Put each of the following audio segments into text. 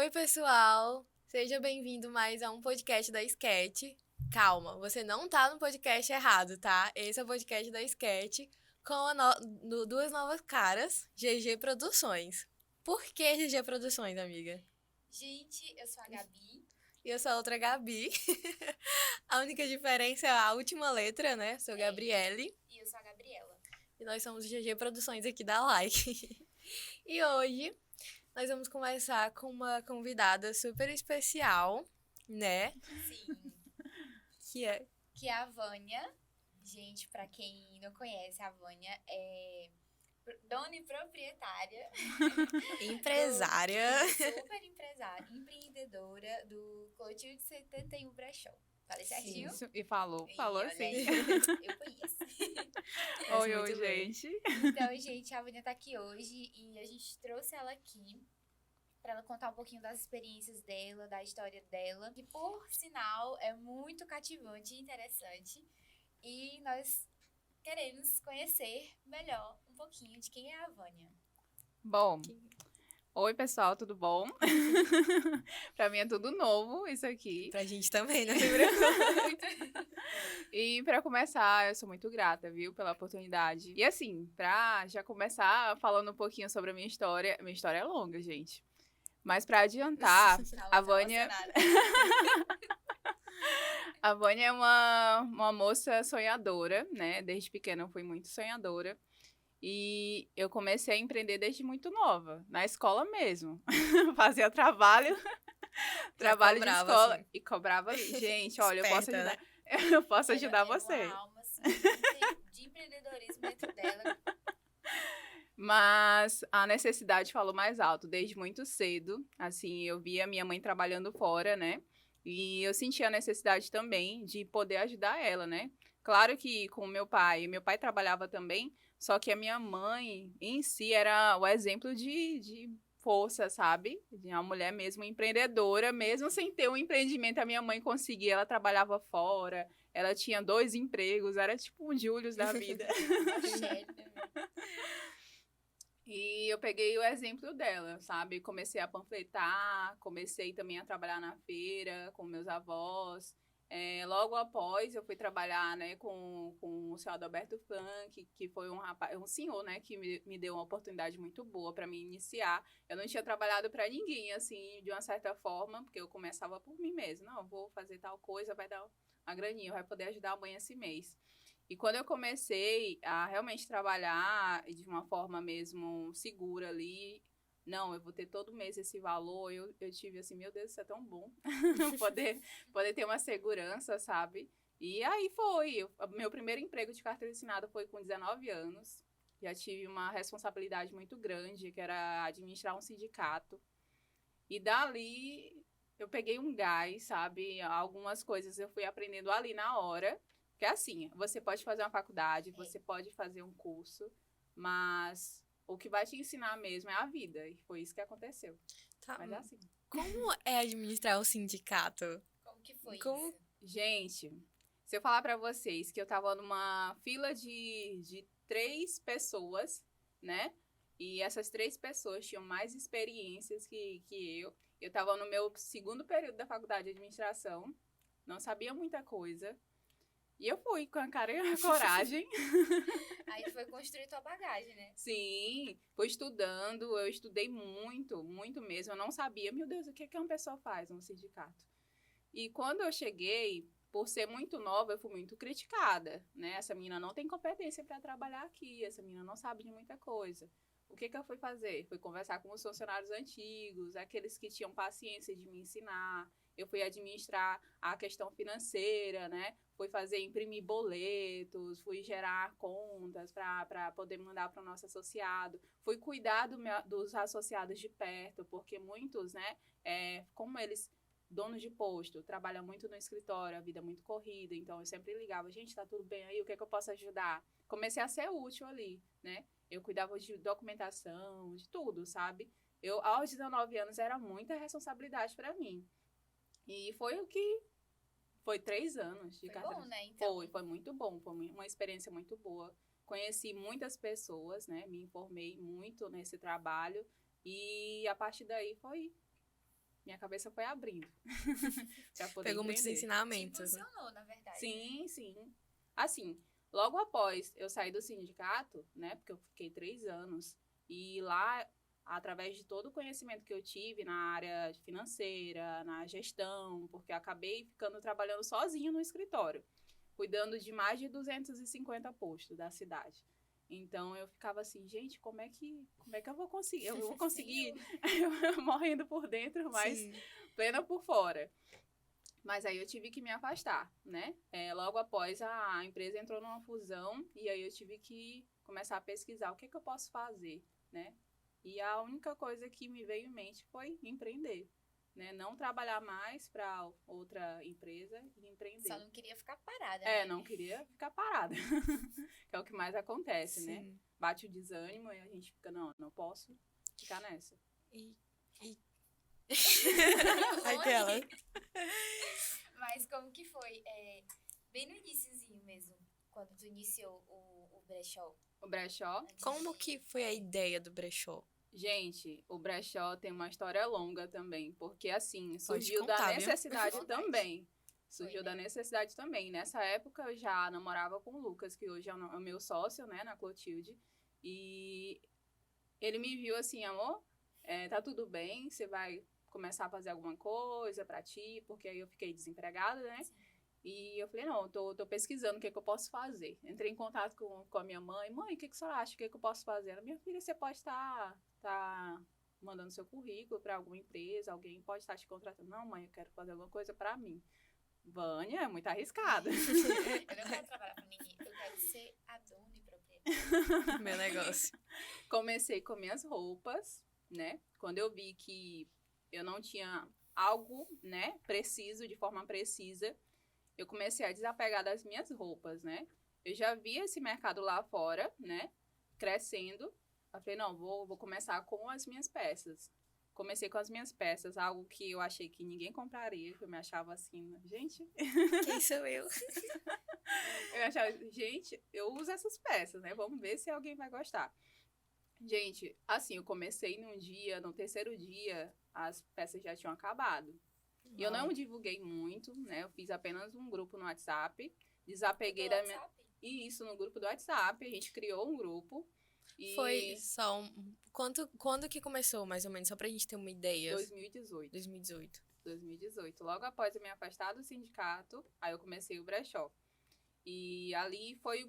Oi, pessoal! Seja bem-vindo mais a um podcast da Sketch. Calma, você não tá no podcast errado, tá? Esse é o podcast da Sketch com duas novas caras, GG Produções. Por que GG Produções, amiga? Gente, eu sou a Gabi. E eu sou a outra Gabi. A única diferença é a última letra, né? Sou Gabriele. E eu sou a Gabriela. E nós somos GG Produções aqui da Like. E hoje nós vamos conversar com uma convidada super especial, né? Sim. Que Que é a Vânia. Gente, pra quem não conhece, a Vânia é dona e proprietária. empresária. Super empresária, empreendedora do Clotilde 71 Brechó. Falei certinho? Isso, e falou Olha sim. aí, eu conheço. Oi, gente. Então, gente, a Vânia tá aqui hoje e a gente trouxe ela aqui para ela contar um pouquinho das experiências dela, da história dela, que por sinal é muito cativante e interessante. E nós queremos conhecer melhor um pouquinho de quem é a Vânia. Bom, oi pessoal, tudo bom? Pra mim é tudo novo isso aqui. Pra gente também, né? E pra começar, eu sou muito grata, viu, pela oportunidade. E assim, pra já começar falando um pouquinho sobre a minha história é longa, gente. Mas pra adiantar, a Vânia... A Vânia é uma moça sonhadora, né? Desde pequena eu fui muito sonhadora. E eu comecei a empreender desde muito nova, na escola mesmo. Fazia trabalho de escola assim. e cobrava ali. Gente, olha, Esperta, eu posso ajudar Ela você. tem uma alma, assim, de empreendedorismo dentro dela. Mas a necessidade falou mais alto desde muito cedo. Assim, eu via minha mãe trabalhando fora, né? E eu sentia a necessidade também de poder ajudar ela, né? Claro que com meu pai trabalhava também, só que a minha mãe em si era o exemplo de força, sabe? De uma mulher mesmo empreendedora, mesmo sem ter um empreendimento, a minha mãe conseguia, ela trabalhava fora, ela tinha 2 empregos, era tipo um Július da vida. E eu peguei o exemplo dela, sabe? Comecei a panfletar, comecei também a trabalhar na feira com meus avós. Logo após, eu fui trabalhar, né, com o senhor Adalberto Frank, que foi um senhor, né, que me deu uma oportunidade muito boa para me iniciar. Eu não tinha trabalhado para ninguém, assim, de uma certa forma, porque eu começava por mim mesma. Não, eu vou fazer tal coisa, vai dar uma graninha, vai poder ajudar a mãe esse mês. E quando eu comecei a realmente trabalhar de uma forma mesmo segura ali, não, eu vou ter todo mês esse valor, eu tive assim, meu Deus, isso é tão bom, poder ter uma segurança, sabe? E aí foi, meu primeiro emprego de carteira assinada foi com 19 anos, já tive uma responsabilidade muito grande, que era administrar um sindicato, e dali eu peguei um gás, sabe? Algumas coisas eu fui aprendendo ali na hora, porque assim, você pode fazer uma faculdade, você pode fazer um curso, mas o que vai te ensinar mesmo é a vida. E foi isso que aconteceu. Tá. Mas é assim. Como é administrar um sindicato? Como que foi isso? Gente, se eu falar pra vocês que eu tava numa fila de 3 pessoas, né? E essas 3 pessoas tinham mais experiências que eu. Eu tava no meu segundo período da faculdade de administração, não sabia muita coisa. E eu fui com a cara e a coragem. Aí foi construir tua bagagem, né? Sim, fui estudando, eu estudei muito, muito mesmo. Eu não sabia, meu Deus, o que é que uma pessoa faz no sindicato? E quando eu cheguei, por ser muito nova, eu fui muito criticada, né? Essa menina não tem competência para trabalhar aqui, essa menina não sabe de muita coisa. O que eu fui fazer? Fui conversar com os funcionários antigos, aqueles que tinham paciência de me ensinar. Eu fui administrar a questão financeira, né? Fui imprimir boletos, fui gerar contas para poder mandar para o nosso associado. Fui cuidar dos associados de perto, porque muitos, né? Como eles donos de posto, trabalha muito no escritório, a vida é muito corrida, então eu sempre ligava, gente, tá tudo bem aí, o que é que eu posso ajudar? Comecei a ser útil ali, né? Eu cuidava de documentação, de tudo, sabe? Aos 19 anos, era muita responsabilidade para mim. E foi o que... Foi 3 anos de carteira. Foi bom, né, então? Foi muito bom, foi uma experiência muito boa. Conheci muitas pessoas, né? Me informei muito nesse trabalho e a partir daí foi minha cabeça foi abrindo. Pra poder Pegou muitos empreender. Te ensinamentos. Né? impulsionou, na verdade. Sim, sim. Assim, logo após eu sair do sindicato, né? Porque eu fiquei 3 anos. E lá, através de todo o conhecimento que eu tive na área financeira, na gestão, porque eu acabei ficando trabalhando sozinho no escritório, cuidando de mais de 250 postos da cidade. Então, eu ficava assim, gente, como é que eu vou conseguir? Eu vou conseguir morrendo por dentro, mas Sim. plena por fora. Mas aí eu tive que me afastar, né? Logo após a empresa entrou numa fusão e aí eu tive que começar a pesquisar o que eu posso fazer, né? E a única coisa que me veio em mente foi empreender, né? Não trabalhar mais para outra empresa e empreender. Só não queria ficar parada, né? Não queria ficar parada, que é o que mais acontece, né? Sim. Bate o desânimo e a gente fica, não posso ficar nessa. E... Aquela. Mas como que foi? Bem no iniciozinho mesmo, quando tu iniciou o brechó. O brechó, Como que foi a ideia do brechó? gente, o brechó tem uma história longa também, porque assim, Pode surgiu contar, da viu? necessidade Vontade. também. Surgiu Foi, da né? necessidade também. Nessa época eu já namorava com o Lucas, que hoje é o meu sócio, né, na Clotilde. E ele me viu assim, amor, tá tudo bem, você vai começar a fazer alguma coisa pra ti, porque aí eu fiquei desempregada, né? Sim. E eu falei, não, eu tô pesquisando o que eu posso fazer. Entrei em contato com a minha mãe. Mãe, o que a senhora acha? O que eu posso fazer? Ela, minha filha, você pode estar mandando seu currículo para alguma empresa, alguém pode estar te contratando. Não, mãe, eu quero fazer alguma coisa para mim. Vânia, é muito arriscada. Eu não quero trabalhar pra ninguém, eu quero ser a dona e proprietária. Meu negócio. Comecei com minhas roupas, né? Quando eu vi que eu não tinha algo, né, preciso, de forma precisa, eu comecei a desapegar das minhas roupas, né? Eu já via esse mercado lá fora, né, crescendo. Eu falei, não, vou começar com as minhas peças. Comecei com as minhas peças, algo que eu achei que ninguém compraria, que eu me achava assim, gente... Quem sou eu? Eu achava, gente, eu uso essas peças, né? Vamos ver se alguém vai gostar. Gente, assim, eu comecei num dia, no terceiro dia, as peças já tinham acabado. E eu não divulguei muito, né? Eu fiz apenas um grupo no WhatsApp, desapeguei Pelo da minha... WhatsApp? E isso, no grupo do WhatsApp, a gente criou um grupo. E Foi só quando que começou, mais ou menos? Só pra gente ter uma ideia. 2018. 2018. Logo após eu me afastar do sindicato, aí eu comecei o brechó. E ali foi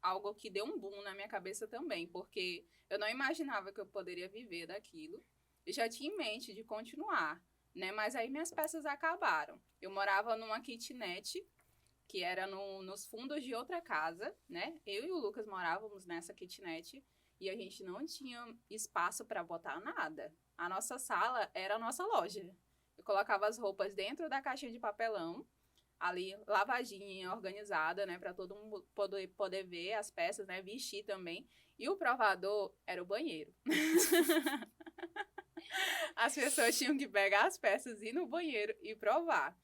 algo que deu um boom na minha cabeça também, porque eu não imaginava que eu poderia viver daquilo. Eu já tinha em mente de continuar, né? Mas aí minhas peças acabaram. Eu morava numa kitnet, que era nos fundos de outra casa, né? Eu e o Lucas morávamos nessa kitnet e a gente não tinha espaço para botar nada. A nossa sala era a nossa loja. Eu colocava as roupas dentro da caixinha de papelão, ali lavadinha, organizada, né, para todo mundo poder ver as peças, né, vestir também. E o provador era o banheiro. As pessoas tinham que pegar as peças, ir no banheiro e provar.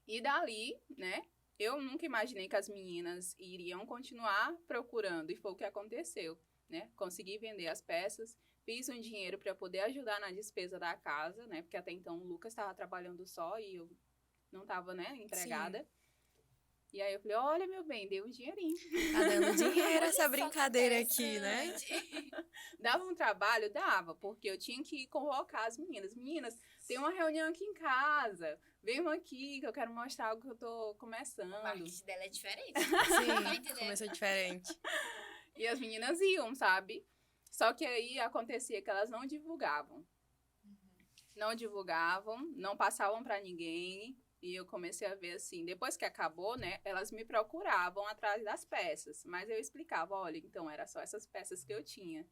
E dali, né, eu nunca imaginei que as meninas iriam continuar procurando, e foi o que aconteceu, né? Consegui vender as peças, fiz um dinheiro para poder ajudar na despesa da casa, né? Porque até então o Lucas estava trabalhando só e eu não estava, né, empregada. Sim. E aí eu falei, olha, meu bem, deu um dinheirinho. Tá dando dinheiro essa brincadeira aqui, né? Dava um trabalho? Dava, porque eu tinha que convocar as meninas. Meninas, tem uma reunião aqui em casa. Venham aqui que eu quero mostrar algo que eu tô começando. O marketing dela é diferente. Sim, começou diferente. E as meninas iam, sabe? Só que aí acontecia que elas não divulgavam. Não divulgavam, não passavam pra ninguém. E eu comecei a ver assim, depois que acabou, né, elas me procuravam atrás das peças. Mas eu explicava, olha, então era só essas peças que eu tinha.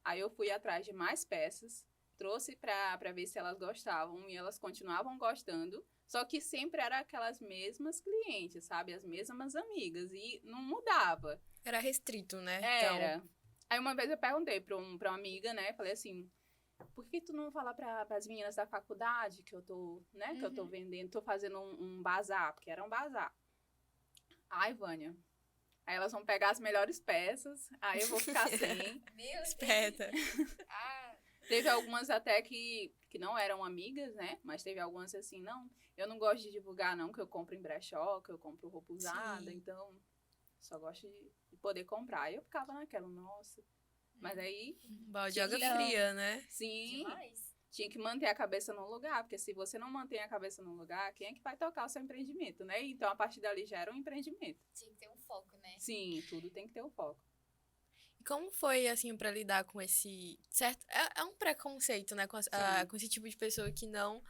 Aí eu fui atrás de mais peças, trouxe pra ver se elas gostavam e elas continuavam gostando. Só que sempre era aquelas mesmas clientes, sabe? As mesmas amigas e não mudava. Era restrito, né? Era. Então... Aí uma vez eu perguntei pra uma amiga, né, falei assim... Por que tu não fala para as meninas da faculdade que eu tô, né, que eu tô vendendo, tô fazendo um bazar, porque era um bazar. Ai, Vânia, aí elas vão pegar as melhores peças, aí eu vou ficar sem. Meu Esperta. Teve algumas até que não eram amigas, né? Mas teve algumas assim, não, eu não gosto de divulgar não, que eu compro em brechó, que eu compro roupa usada, Sim. então só gosto de poder comprar. Aí eu ficava naquela, nossa. Mas aí, Balde de tinha água que- fria, né? sim, Demais. tinha que manter a cabeça no lugar, porque se você não mantém a cabeça no lugar, quem é que vai tocar o seu empreendimento, né? Então, a partir dali já era um empreendimento. Tinha que ter um foco, né? Sim, tudo tem que ter o foco. E como foi, assim, pra lidar com esse certo... É um preconceito, né? Sim. Com esse tipo de pessoa que não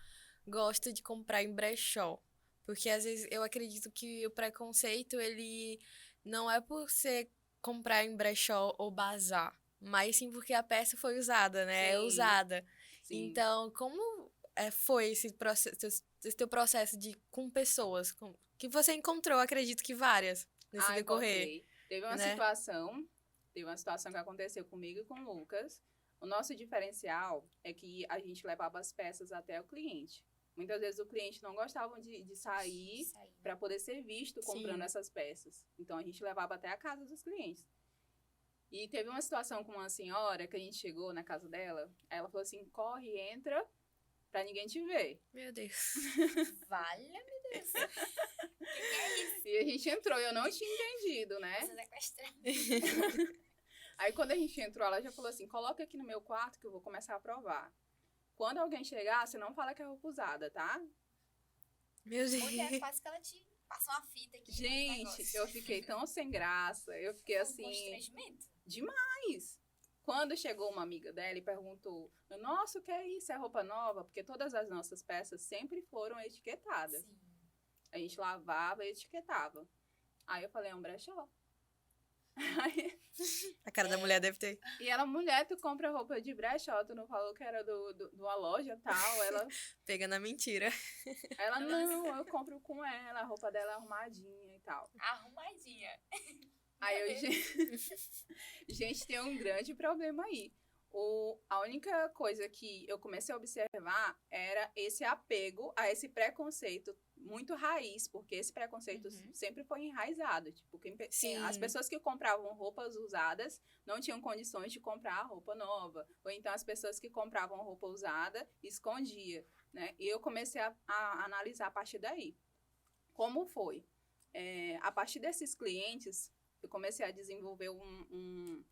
gosta de comprar em brechó. Porque, às vezes, eu acredito que o preconceito, ele não é por você comprar em brechó ou bazar, mas sim porque a peça foi usada, né? É Sim, usada. sim. Então, como foi esse teu processo com pessoas que você encontrou, acredito que várias, nesse Ah, decorrer, encontrei. né? Teve uma situação que aconteceu comigo e com o Lucas. O nosso diferencial é que a gente levava as peças até o cliente. Muitas vezes o cliente não gostava de sair Isso aí. para poder ser visto comprando Sim. essas peças. Então a gente levava até a casa dos clientes. E teve uma situação com uma senhora que a gente chegou na casa dela, aí ela falou assim: corre, entra, pra ninguém te ver. Meu Deus. Valha-me Deus. O que é isso? E a gente entrou, eu não tinha entendido, né? Você sequestrar. Aí quando a gente entrou, ela já falou assim: coloca aqui no meu quarto que eu vou começar a provar. Quando alguém chegar, você não fala que é roupa usada, tá? Meu Deus. Mulher, quase que ela te passa uma fita aqui. Gente, eu fiquei tão sem graça. Eu fiquei Um assim, constrangimento. demais. Quando chegou uma amiga dela e perguntou: nossa, o que é isso? É roupa nova? Porque todas as nossas peças sempre foram etiquetadas. Sim. A gente lavava e etiquetava. Aí eu falei: é um brechó. Aí, A cara da mulher deve ter. e ela, mulher, tu compra roupa de brechó, tu não falou que era de uma loja e tal. Pega na mentira. Ela, não, eu compro com ela, a roupa dela é arrumadinha e tal. Arrumadinha. Aí eu, gente, tem um grande problema aí. A única coisa que eu comecei a observar era esse apego a esse preconceito muito raiz, porque esse preconceito sempre foi enraizado. Tipo, Sim. as pessoas que compravam roupas usadas não tinham condições de comprar roupa nova. Ou então as pessoas que compravam roupa usada escondia, né? E eu comecei a analisar a partir daí. Como foi? A partir desses clientes, eu comecei a desenvolver um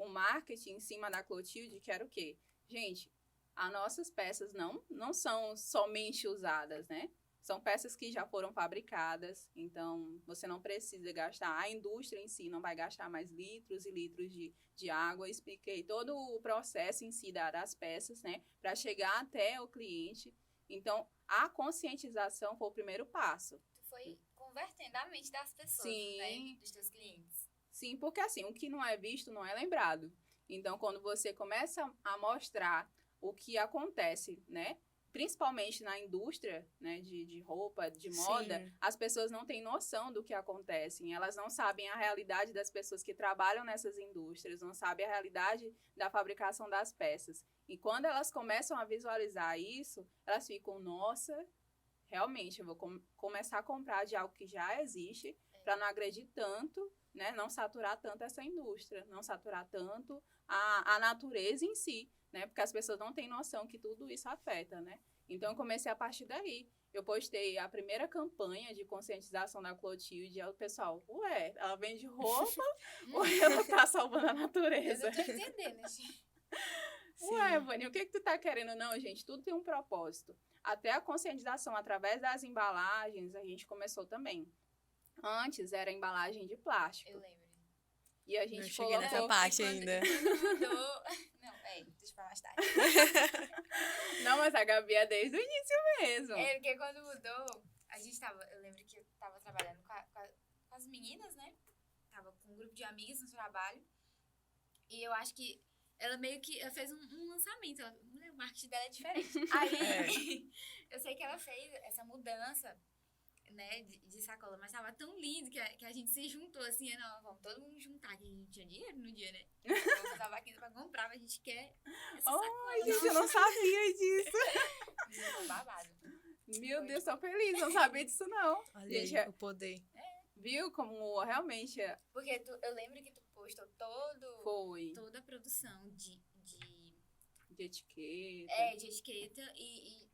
marketing em cima da Clotilde, que era o quê? Gente, as nossas peças não são somente usadas, né? São peças que já foram fabricadas, então você não precisa gastar, a indústria em si não vai gastar mais litros e litros de água. Eu expliquei todo o processo em si das peças, né? Para chegar até o cliente. Então, a conscientização foi o primeiro passo. Tu foi convertendo a mente das pessoas, Sim. né? Dos teus clientes. Sim, porque assim, o que não é visto não é lembrado. Então, quando você começa a mostrar o que acontece, né? Principalmente na indústria, né, de roupa, de moda, Sim. as pessoas não têm noção do que acontece. Elas não sabem a realidade das pessoas que trabalham nessas indústrias, não sabem a realidade da fabricação das peças. E quando elas começam a visualizar isso, elas ficam, nossa, realmente, eu vou começar a comprar de algo que já existe, para não agredir tanto, né, não saturar tanto essa indústria, não saturar tanto a natureza em si, né, porque as pessoas não têm noção que tudo isso afeta, né. Então, eu comecei a partir daí. Eu postei a primeira campanha de conscientização da Clotilde, e o pessoal, ué, ela vende roupa ou ela tá salvando a Eu natureza? não tô entendendo, gente. Ué, Vânia, o que tu tá querendo? Não, gente, tudo tem um propósito. Até a conscientização através das embalagens, a gente começou também. Antes era embalagem de plástico. Eu lembro. E a Não gente cheguei colocou... nessa parte ainda. Quando mudou... Não, deixa eu falar mais tarde. Não, mas a Gabi é desde o início mesmo. Porque quando mudou, a gente tava... Eu lembro que eu tava trabalhando com as meninas, né? Tava com um grupo de amigas no trabalho. E eu acho que ela meio que fez um lançamento. O marketing dela é diferente. Aí, eu sei que ela fez essa mudança, né, de sacola, mas tava tão lindo que a gente se juntou assim, não, vamos todo mundo juntar, que a gente tinha dinheiro no dia, né? Eu tava aqui pra comprar, mas a gente quer essa sacola. Ai, gente, eu não sabia disso. Não, babado. Meu Deus, tô feliz, não sabia disso não. Olha Gente, aí, o poder. viu como realmente Porque eu lembro que tu postou foi toda a produção de de etiqueta. De etiqueta e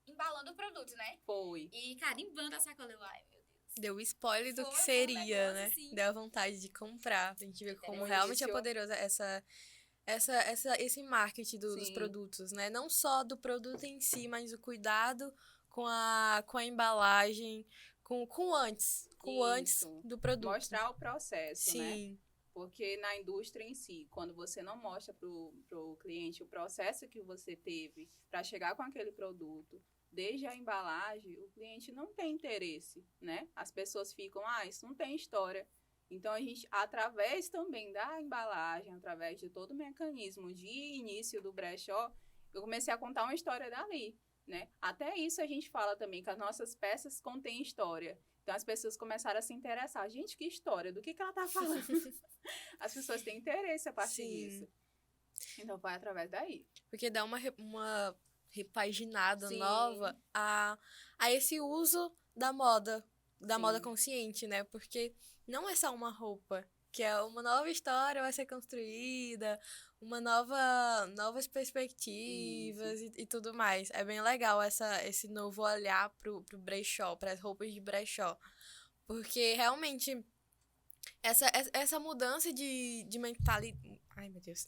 embalando o produto, né? Foi. E carimbando a sacola. Eu, ai, meu Deus. Deu spoiler do que Foi um seria, negócio, né? assim. Deu vontade de comprar, pra gente ver como No realmente é início- poderosa esse marketing dos Sim. produtos, né? Não só do produto em si, mas o cuidado com a embalagem, com o antes Isso. do produto. Mostrar o processo, né? Sim, Porque na indústria em si, quando você não mostra pro cliente o processo que você teve para chegar com aquele produto, desde a embalagem, o cliente não tem interesse, né? As pessoas ficam, isso não tem história. Então, a gente, através também da embalagem, através de todo o mecanismo de início do brechó, eu comecei a contar uma história dali, né? Até isso a gente fala também, que as nossas peças contêm história. Então, as pessoas começaram a se interessar. Gente, que história? Do que ela tá falando? As pessoas têm interesse a partir Sim. disso. Então, foi através daí. porque dá uma repaginada Sim. nova a esse uso da moda Sim. consciente, né? Porque não é só uma roupa, que é uma nova história vai ser construída, novas perspectivas e tudo mais. É bem legal esse novo olhar pro brechó, para as roupas de brechó. Porque realmente essa mudança de mentalidade. Ai, meu Deus.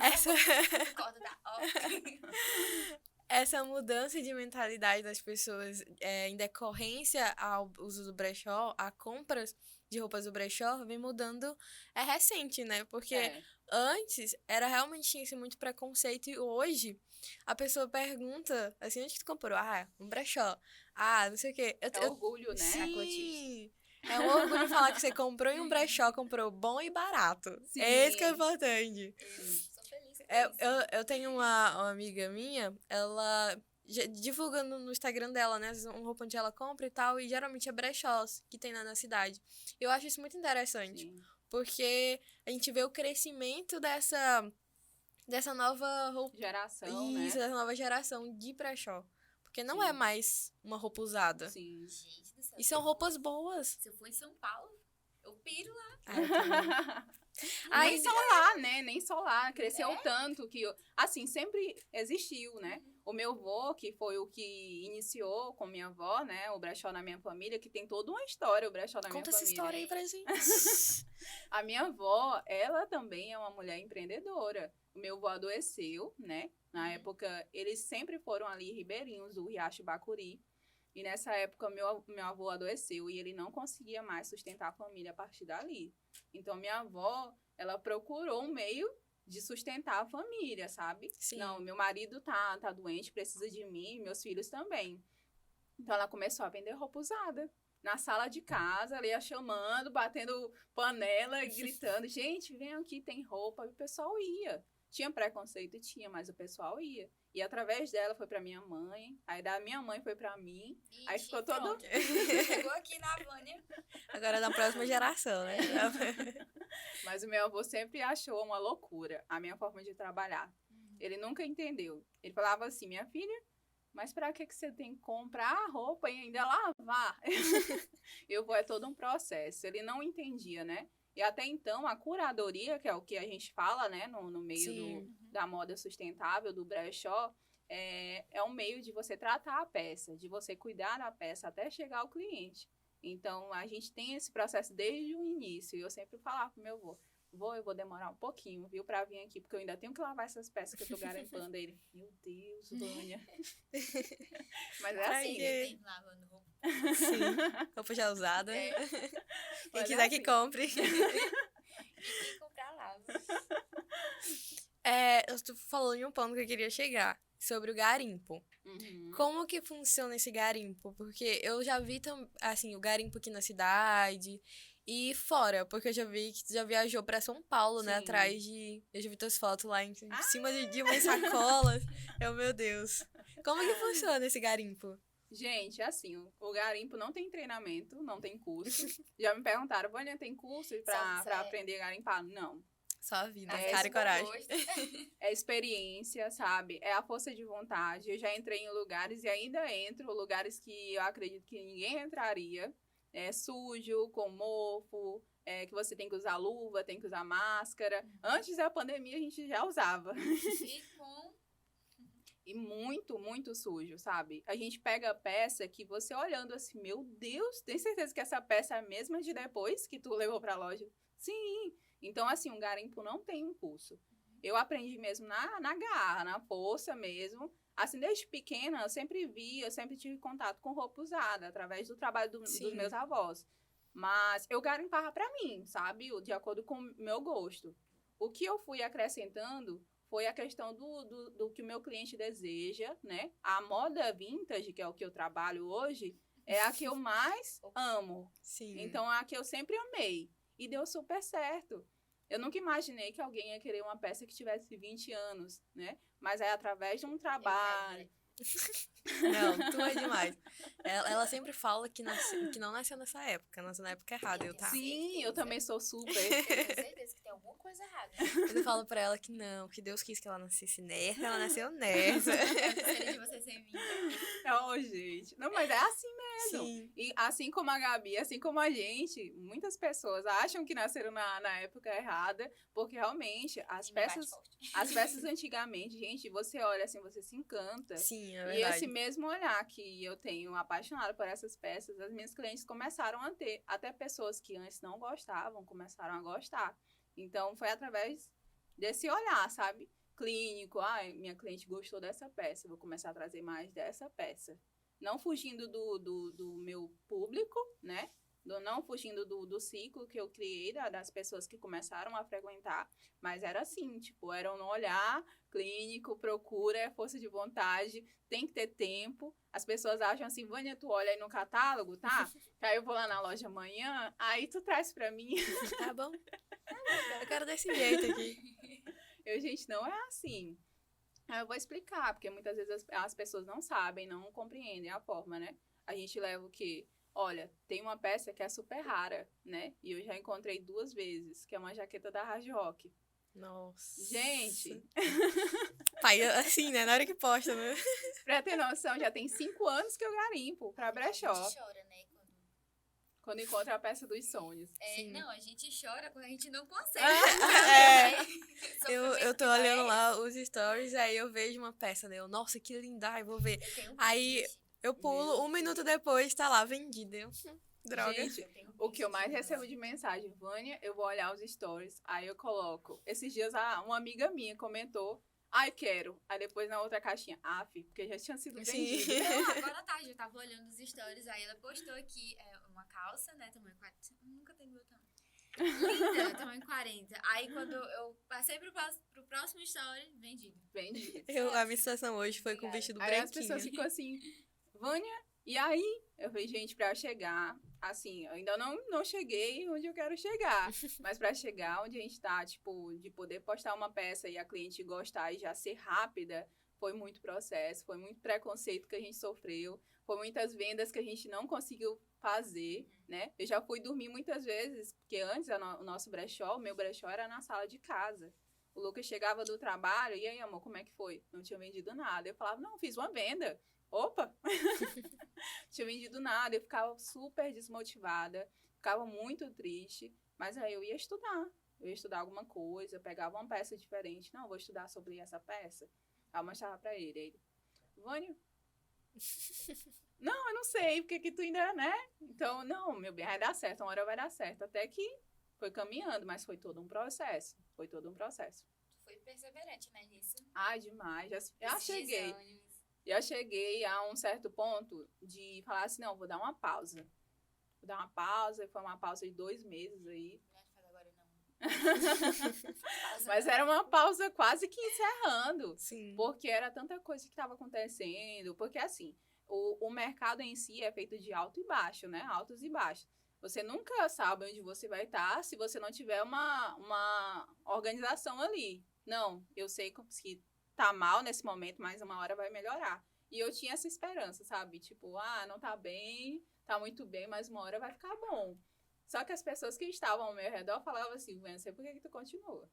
essa, Corda da essa mudança de mentalidade das pessoas em decorrência ao uso do brechó, a compras de roupas do brechó, vem mudando, é recente, né? Porque antes era realmente tinha muito preconceito e hoje a pessoa pergunta assim, onde que tu comprou? Um brechó. Não sei o quê. É orgulho, né? Sim. É um orgulho falar que você comprou em um brechó, comprou bom e barato. Sim. É isso que é importante. Sou feliz com isso. Eu tenho uma amiga minha, ela divulgando no Instagram dela, né, uma roupa onde ela compra e tal, e geralmente é brechós que tem lá na cidade. Eu acho isso muito interessante, Sim. porque a gente vê o crescimento dessa nova roupa. Geração, Isso, né? dessa nova geração de brechó. Porque não é mais uma roupa usada. Sim. Gente do céu. E são roupas boas. Se eu for em São Paulo, eu piro lá. Nem só lá, né? Nem só lá. Cresceu tanto que, assim, sempre existiu, né? O meu avô, que foi o que iniciou com minha avó, né? O brechó na minha família, que tem toda uma história, o brechó na minha Conta família. essa história aí pra gente. A minha avó, ela também é uma mulher empreendedora. O meu avô adoeceu, né? Na época, eles sempre foram ali ribeirinhos do Riacho Bacuri. E nessa época, meu avô adoeceu e ele não conseguia mais sustentar a família a partir dali. Então, minha avó, ela procurou um meio de sustentar a família, sabe? Sim. Não, meu marido tá doente, precisa de mim, meus filhos também. Então, ela começou a vender roupa usada. Na sala de casa, ela ia chamando, batendo panela, gritando, gente, vem aqui, tem roupa. E o pessoal ia. Tinha preconceito? Tinha, mas o pessoal ia. E através dela foi pra minha mãe, aí da minha mãe foi pra mim, aí ficou todo... Pronto. Chegou aqui na Vânia. Agora na próxima geração, né? Mas o meu avô sempre achou uma loucura a minha forma de trabalhar. Ele nunca entendeu. Ele falava assim, minha filha, mas pra que você tem que comprar a roupa e ainda lavar? Eu vou, é todo um processo. Ele não entendia, né? E até então, a curadoria, que é o que a gente fala, né, no meio da moda sustentável, do brechó, é um meio de você tratar a peça, de você cuidar da peça até chegar ao cliente. Então, a gente tem esse processo desde o início. E eu sempre falava pro meu avô, eu vou demorar um pouquinho, viu, pra vir aqui, porque eu ainda tenho que lavar essas peças que eu tô garimpando. Ele, meu Deus, Vânia. Mas é assim. Tem lavando roupa. Sim, roupa já usada. Quem Mas quiser é que assim. compre. Quem comprar, lava. Eu estou falando em um ponto que eu queria chegar, sobre o garimpo. Uhum. Como que funciona esse garimpo? Porque eu já vi, assim, o garimpo aqui na cidade e fora, porque eu já vi que tu já viajou pra São Paulo, né, Sim. atrás de... Eu já vi tuas fotos lá em cima de umas sacolas. Meu Deus. Como que funciona esse garimpo? Gente, assim, o garimpo não tem treinamento, não tem curso. Já me perguntaram, Vânia, tem curso pra aprender a garimpar? Não. Só a vida, É, cara e coragem. É experiência, sabe? É a força de vontade. Eu já entrei em lugares e ainda entro, lugares que eu acredito que ninguém entraria. sujo, com mofo, que você tem que usar luva, tem que usar máscara. Antes da pandemia, a gente já usava. E com... E muito, muito sujo, sabe? A gente pega a peça que você olhando assim, meu Deus, tem certeza que essa peça é a mesma de depois que tu levou pra loja? Sim! Então, assim, um garimpo não tem impulso. Eu aprendi mesmo na garra, na força mesmo. Assim, desde pequena, eu sempre tive contato com roupa usada, através do trabalho dos meus avós. Mas eu garimpava pra mim, sabe? De acordo com o meu gosto. O que eu fui acrescentando foi a questão do que o meu cliente deseja, né? A moda vintage, que é o que eu trabalho hoje, é a que eu mais amo. Sim. Então, é a que eu sempre amei. E deu super certo. Eu nunca imaginei que alguém ia querer uma peça que tivesse 20 anos, né? Mas é através de um trabalho. Não, tu é demais. Ela sempre fala que não nasceu nessa época, nasceu na época errada, eu tá? Sim, eu também sou super. Eu tenho certeza que tem alguma coisa errada. Eu falo pra ela que não, que Deus quis que ela nascesse nessa, ela nasceu nessa. Eu gostaria de você ser minha. Oh, gente. Não, mas é assim mesmo. Sim. E assim como a Gabi, assim como a gente, muitas pessoas acham que nasceram na época errada, porque realmente as peças antigamente, gente, você olha assim, você se encanta. Sim, é E verdade. esse mesmo olhar que eu tenho apaixonado por essas peças, as minhas clientes começaram a ter. Até pessoas que antes não gostavam, começaram a gostar. Então, foi através desse olhar, sabe? Clínico. Minha cliente gostou dessa peça, vou começar a trazer mais dessa peça. Não fugindo do meu público, né? Não fugindo do ciclo que eu criei, das pessoas que começaram a frequentar. Mas era assim, tipo, era um olhar clínico, procura, força de vontade, tem que ter tempo. As pessoas acham assim, Vânia, tu olha aí no catálogo, tá? Aí eu vou lá na loja amanhã, aí tu traz pra mim. Tá bom? Eu quero desse jeito aqui. Gente, não é assim. Eu vou explicar, porque muitas vezes as pessoas não sabem, não compreendem a forma, né? A gente leva o quê? Olha, tem uma peça que é super rara, né? E eu já encontrei 2 vezes, que é uma jaqueta da Hard Rock. Nossa. Gente! Pai, assim, né? Na hora que posta, né? Pra ter noção, já tem 5 anos que eu garimpo pra brechó. A gente chora, né? Quando encontra a peça dos sonhos. Não, a gente chora quando a gente não consegue. Eu tô olhando lá os stories, aí eu vejo uma peça, né? Nossa, que linda, ai, vou ver. Aí eu pulo, 1 minuto depois, tá lá, vendida. Droga. Gente, o que eu mais recebo de mensagem, Vânia, eu vou olhar os stories, aí eu coloco. Esses dias uma amiga minha comentou, quero. Aí depois na outra caixinha, porque já tinha sido vendido. Não, agora à tarde eu tava olhando os stories, aí ela postou aqui uma calça, né, tamanho 40. Nunca tem meu tamanho. Linda, tamanho 40. Aí quando eu passei pro próximo story, vendido. A minha situação hoje foi com o vestido branquinho. Aí as pessoas ficam assim, Vânia, e aí? Eu falei, gente, pra chegar, assim, eu ainda não cheguei onde eu quero chegar. Mas pra chegar onde a gente tá, tipo, de poder postar uma peça e a cliente gostar e já ser rápida, foi muito processo, foi muito preconceito que a gente sofreu, foi muitas vendas que a gente não conseguiu fazer, né? Eu já fui dormir muitas vezes, porque antes o nosso brechó, o meu brechó era na sala de casa. O Lucas chegava do trabalho, e aí, amor, como é que foi? Não tinha vendido nada. Eu falava, não, fiz uma venda. Opa! Tinha vendido nada, eu ficava super desmotivada, ficava muito triste, mas aí eu ia estudar alguma coisa, eu pegava uma peça diferente, não, vou estudar sobre essa peça. Aí eu mostrava pra ele, Vânia, não, eu não sei, porque que tu ainda, né? Então, não, meu bem, vai dar certo, uma hora vai dar certo, até que foi caminhando, mas foi todo um processo, Tu foi perseverante, né, nisso? Demais, já cheguei a um certo ponto de falar assim, não, vou dar uma pausa. E foi uma pausa de 2 meses aí. Não faz agora, não. Mas era uma pausa quase que encerrando. Sim. Porque era tanta coisa que estava acontecendo. Porque, assim, o mercado em si é feito de alto e baixo, né? Altos e baixos. Você nunca sabe onde você vai estar se você não tiver uma organização ali. Não, eu sei que tá mal nesse momento, mas uma hora vai melhorar. E eu tinha essa esperança, sabe? Tipo, não tá bem, tá muito bem, mas uma hora vai ficar bom. Só que as pessoas que estavam ao meu redor falavam assim, Vânia, por que tu continua?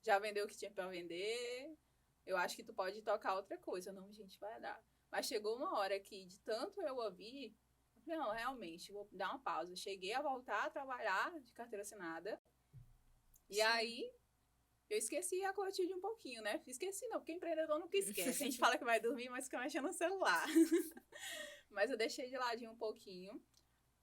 Já vendeu o que tinha pra vender, eu acho que tu pode tocar outra coisa. Não, gente, vai dar. Mas chegou uma hora que, de tanto eu ouvir, Eu falei, não, realmente, vou dar uma pausa. Cheguei a voltar a trabalhar de carteira assinada. E Sim. aí, eu esqueci a Clotilde um pouquinho, né? Esqueci não, porque empreendedor nunca esquece. A gente fala que vai dormir, mas fica mexendo no celular. Mas eu deixei de ladinho um pouquinho.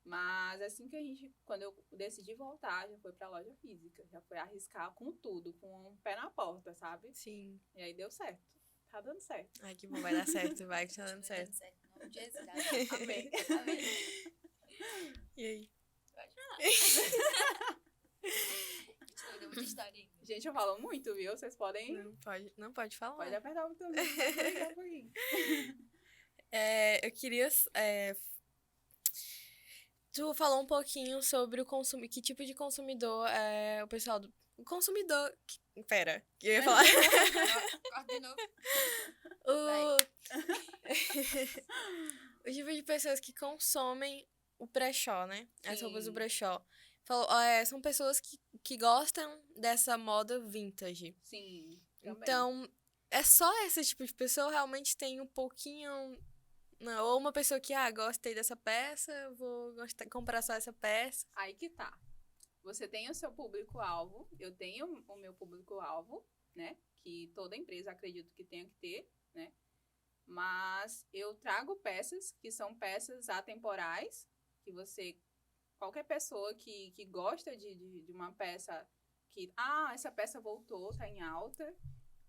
Mas assim que quando eu decidi voltar, já foi pra loja física. Já foi arriscar com tudo, com um pé na porta, sabe? Sim. E aí deu certo. Tá dando certo. Ai, que bom, vai dar certo, vai que tá dando certo. Em nome de Jesus. Amém. Amém. E aí? Pode falar. Mentira, deu muita história ainda. Gente, eu falo muito, viu? Vocês podem... Não pode falar. Pode apertar o botãozinho. Pode ligar um pouquinho. Eu queria... Tu falou um pouquinho sobre o consumo, que tipo de consumidor é o pessoal do... O consumidor... Pera, que eu ia falar... Corta de novo. O tipo de pessoas que consomem o brechó, né? As roupas do Sim. brechó. São pessoas que gostam dessa moda vintage. Sim, também. Então, é só esse tipo de pessoa realmente tem um pouquinho... Não, ou uma pessoa que, gostei dessa peça, vou comprar só essa peça. Aí que tá. Você tem o seu público-alvo, eu tenho o meu público-alvo, né? Que toda empresa acredito que tenha que ter, né? Mas eu trago peças que são peças atemporais, que qualquer pessoa que gosta de uma peça que, essa peça voltou, tá em alta,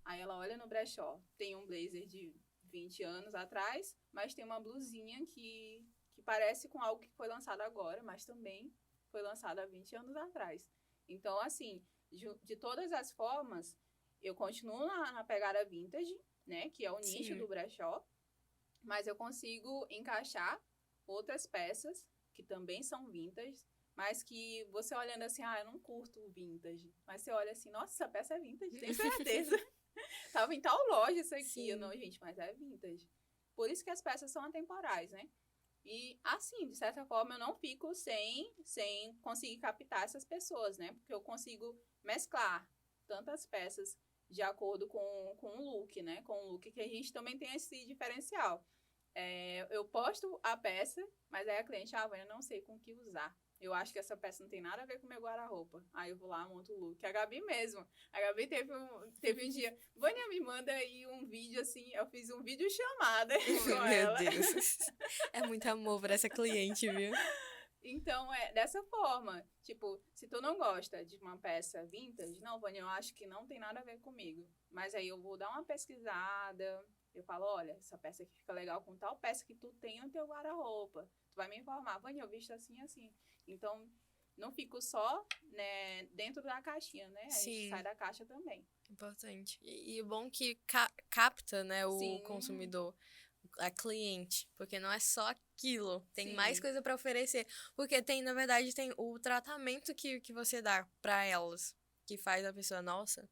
aí ela olha no brechó, tem um blazer de 20 anos atrás, mas tem uma blusinha que parece com algo que foi lançado agora, mas também foi lançado há 20 anos atrás. Então, assim, de todas as formas, eu continuo na pegada vintage, né, que é o nicho Sim. do brechó, mas eu consigo encaixar outras peças que também são vintage, mas que você olhando assim, eu não curto vintage, mas você olha assim, nossa, essa peça é vintage, tenho certeza. Tava em tal loja isso aqui. Sim. Não, gente, mas é vintage. Por isso que as peças são atemporais, né? E, assim, de certa forma, eu não fico sem conseguir captar essas pessoas, né? Porque eu consigo mesclar tantas peças de acordo com o look, né? Com o look que a gente também tem esse diferencial. Eu posto a peça, mas aí a cliente, eu não sei com o que usar. Eu acho que essa peça não tem nada a ver com o meu guarda-roupa. Aí eu vou lá, monto o look. A Gabi mesmo. A Gabi teve um dia... Vânia, me manda aí um vídeo, assim... Eu fiz um vídeo chamada com ela. Meu Deus. É muito amor por essa cliente, viu? Então, é dessa forma. Tipo, se tu não gosta de uma peça vintage... Não, Vânia, eu acho que não tem nada a ver comigo. Mas aí eu vou dar uma pesquisada... Eu falo, olha, essa peça aqui fica legal com tal peça que tu tem no teu guarda-roupa. Tu vai me informar, Vânia, eu visto assim, assim. Então, não fico só, né, dentro da caixinha, né? A gente sai da caixa também. Importante. E bom que capta, né, o Sim. consumidor, a cliente. Porque não é só aquilo. Tem Sim. mais coisa pra oferecer. Porque na verdade, tem o tratamento que você dá pra elas. Que faz a pessoa, nossa...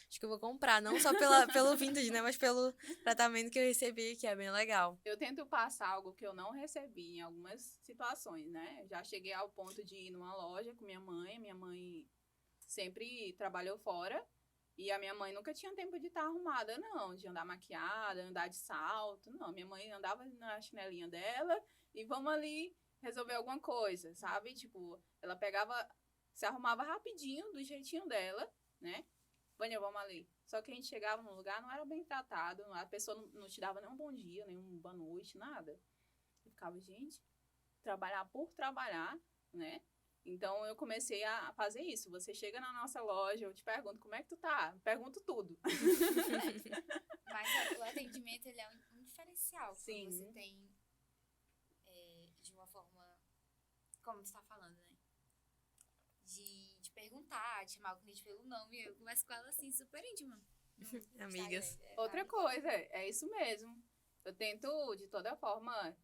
Acho que eu vou comprar, não só pelo vintage, né? Mas pelo tratamento que eu recebi, que é bem legal. Eu tento passar algo que eu não recebi em algumas situações, né? Já cheguei ao ponto de ir numa loja com minha mãe. Minha mãe sempre trabalhou fora. E a minha mãe nunca tinha tempo de estar arrumada, não. De andar maquiada, andar de salto. Não, minha mãe andava na chinelinha dela e vamos ali resolver alguma coisa, sabe? Tipo, ela se arrumava rapidinho, do jeitinho dela, né? Vânia, vamos ali. Só que a gente chegava no lugar, não era bem tratado, a pessoa não te dava nem um bom dia, nem uma boa noite, nada. Eu ficava, gente, trabalhar por trabalhar, né? Então, eu comecei a fazer isso. Você chega na nossa loja, eu te pergunto, como é que tu tá? Pergunto tudo. Mas o atendimento, ele é um diferencial. Sim. Quando você tem, de uma forma, como você tá falando, né? De perguntar, de chamar o cliente pelo nome. Eu converso com ela assim, super íntima. Amigas. Outra coisa, é isso mesmo. Eu tento, de toda forma,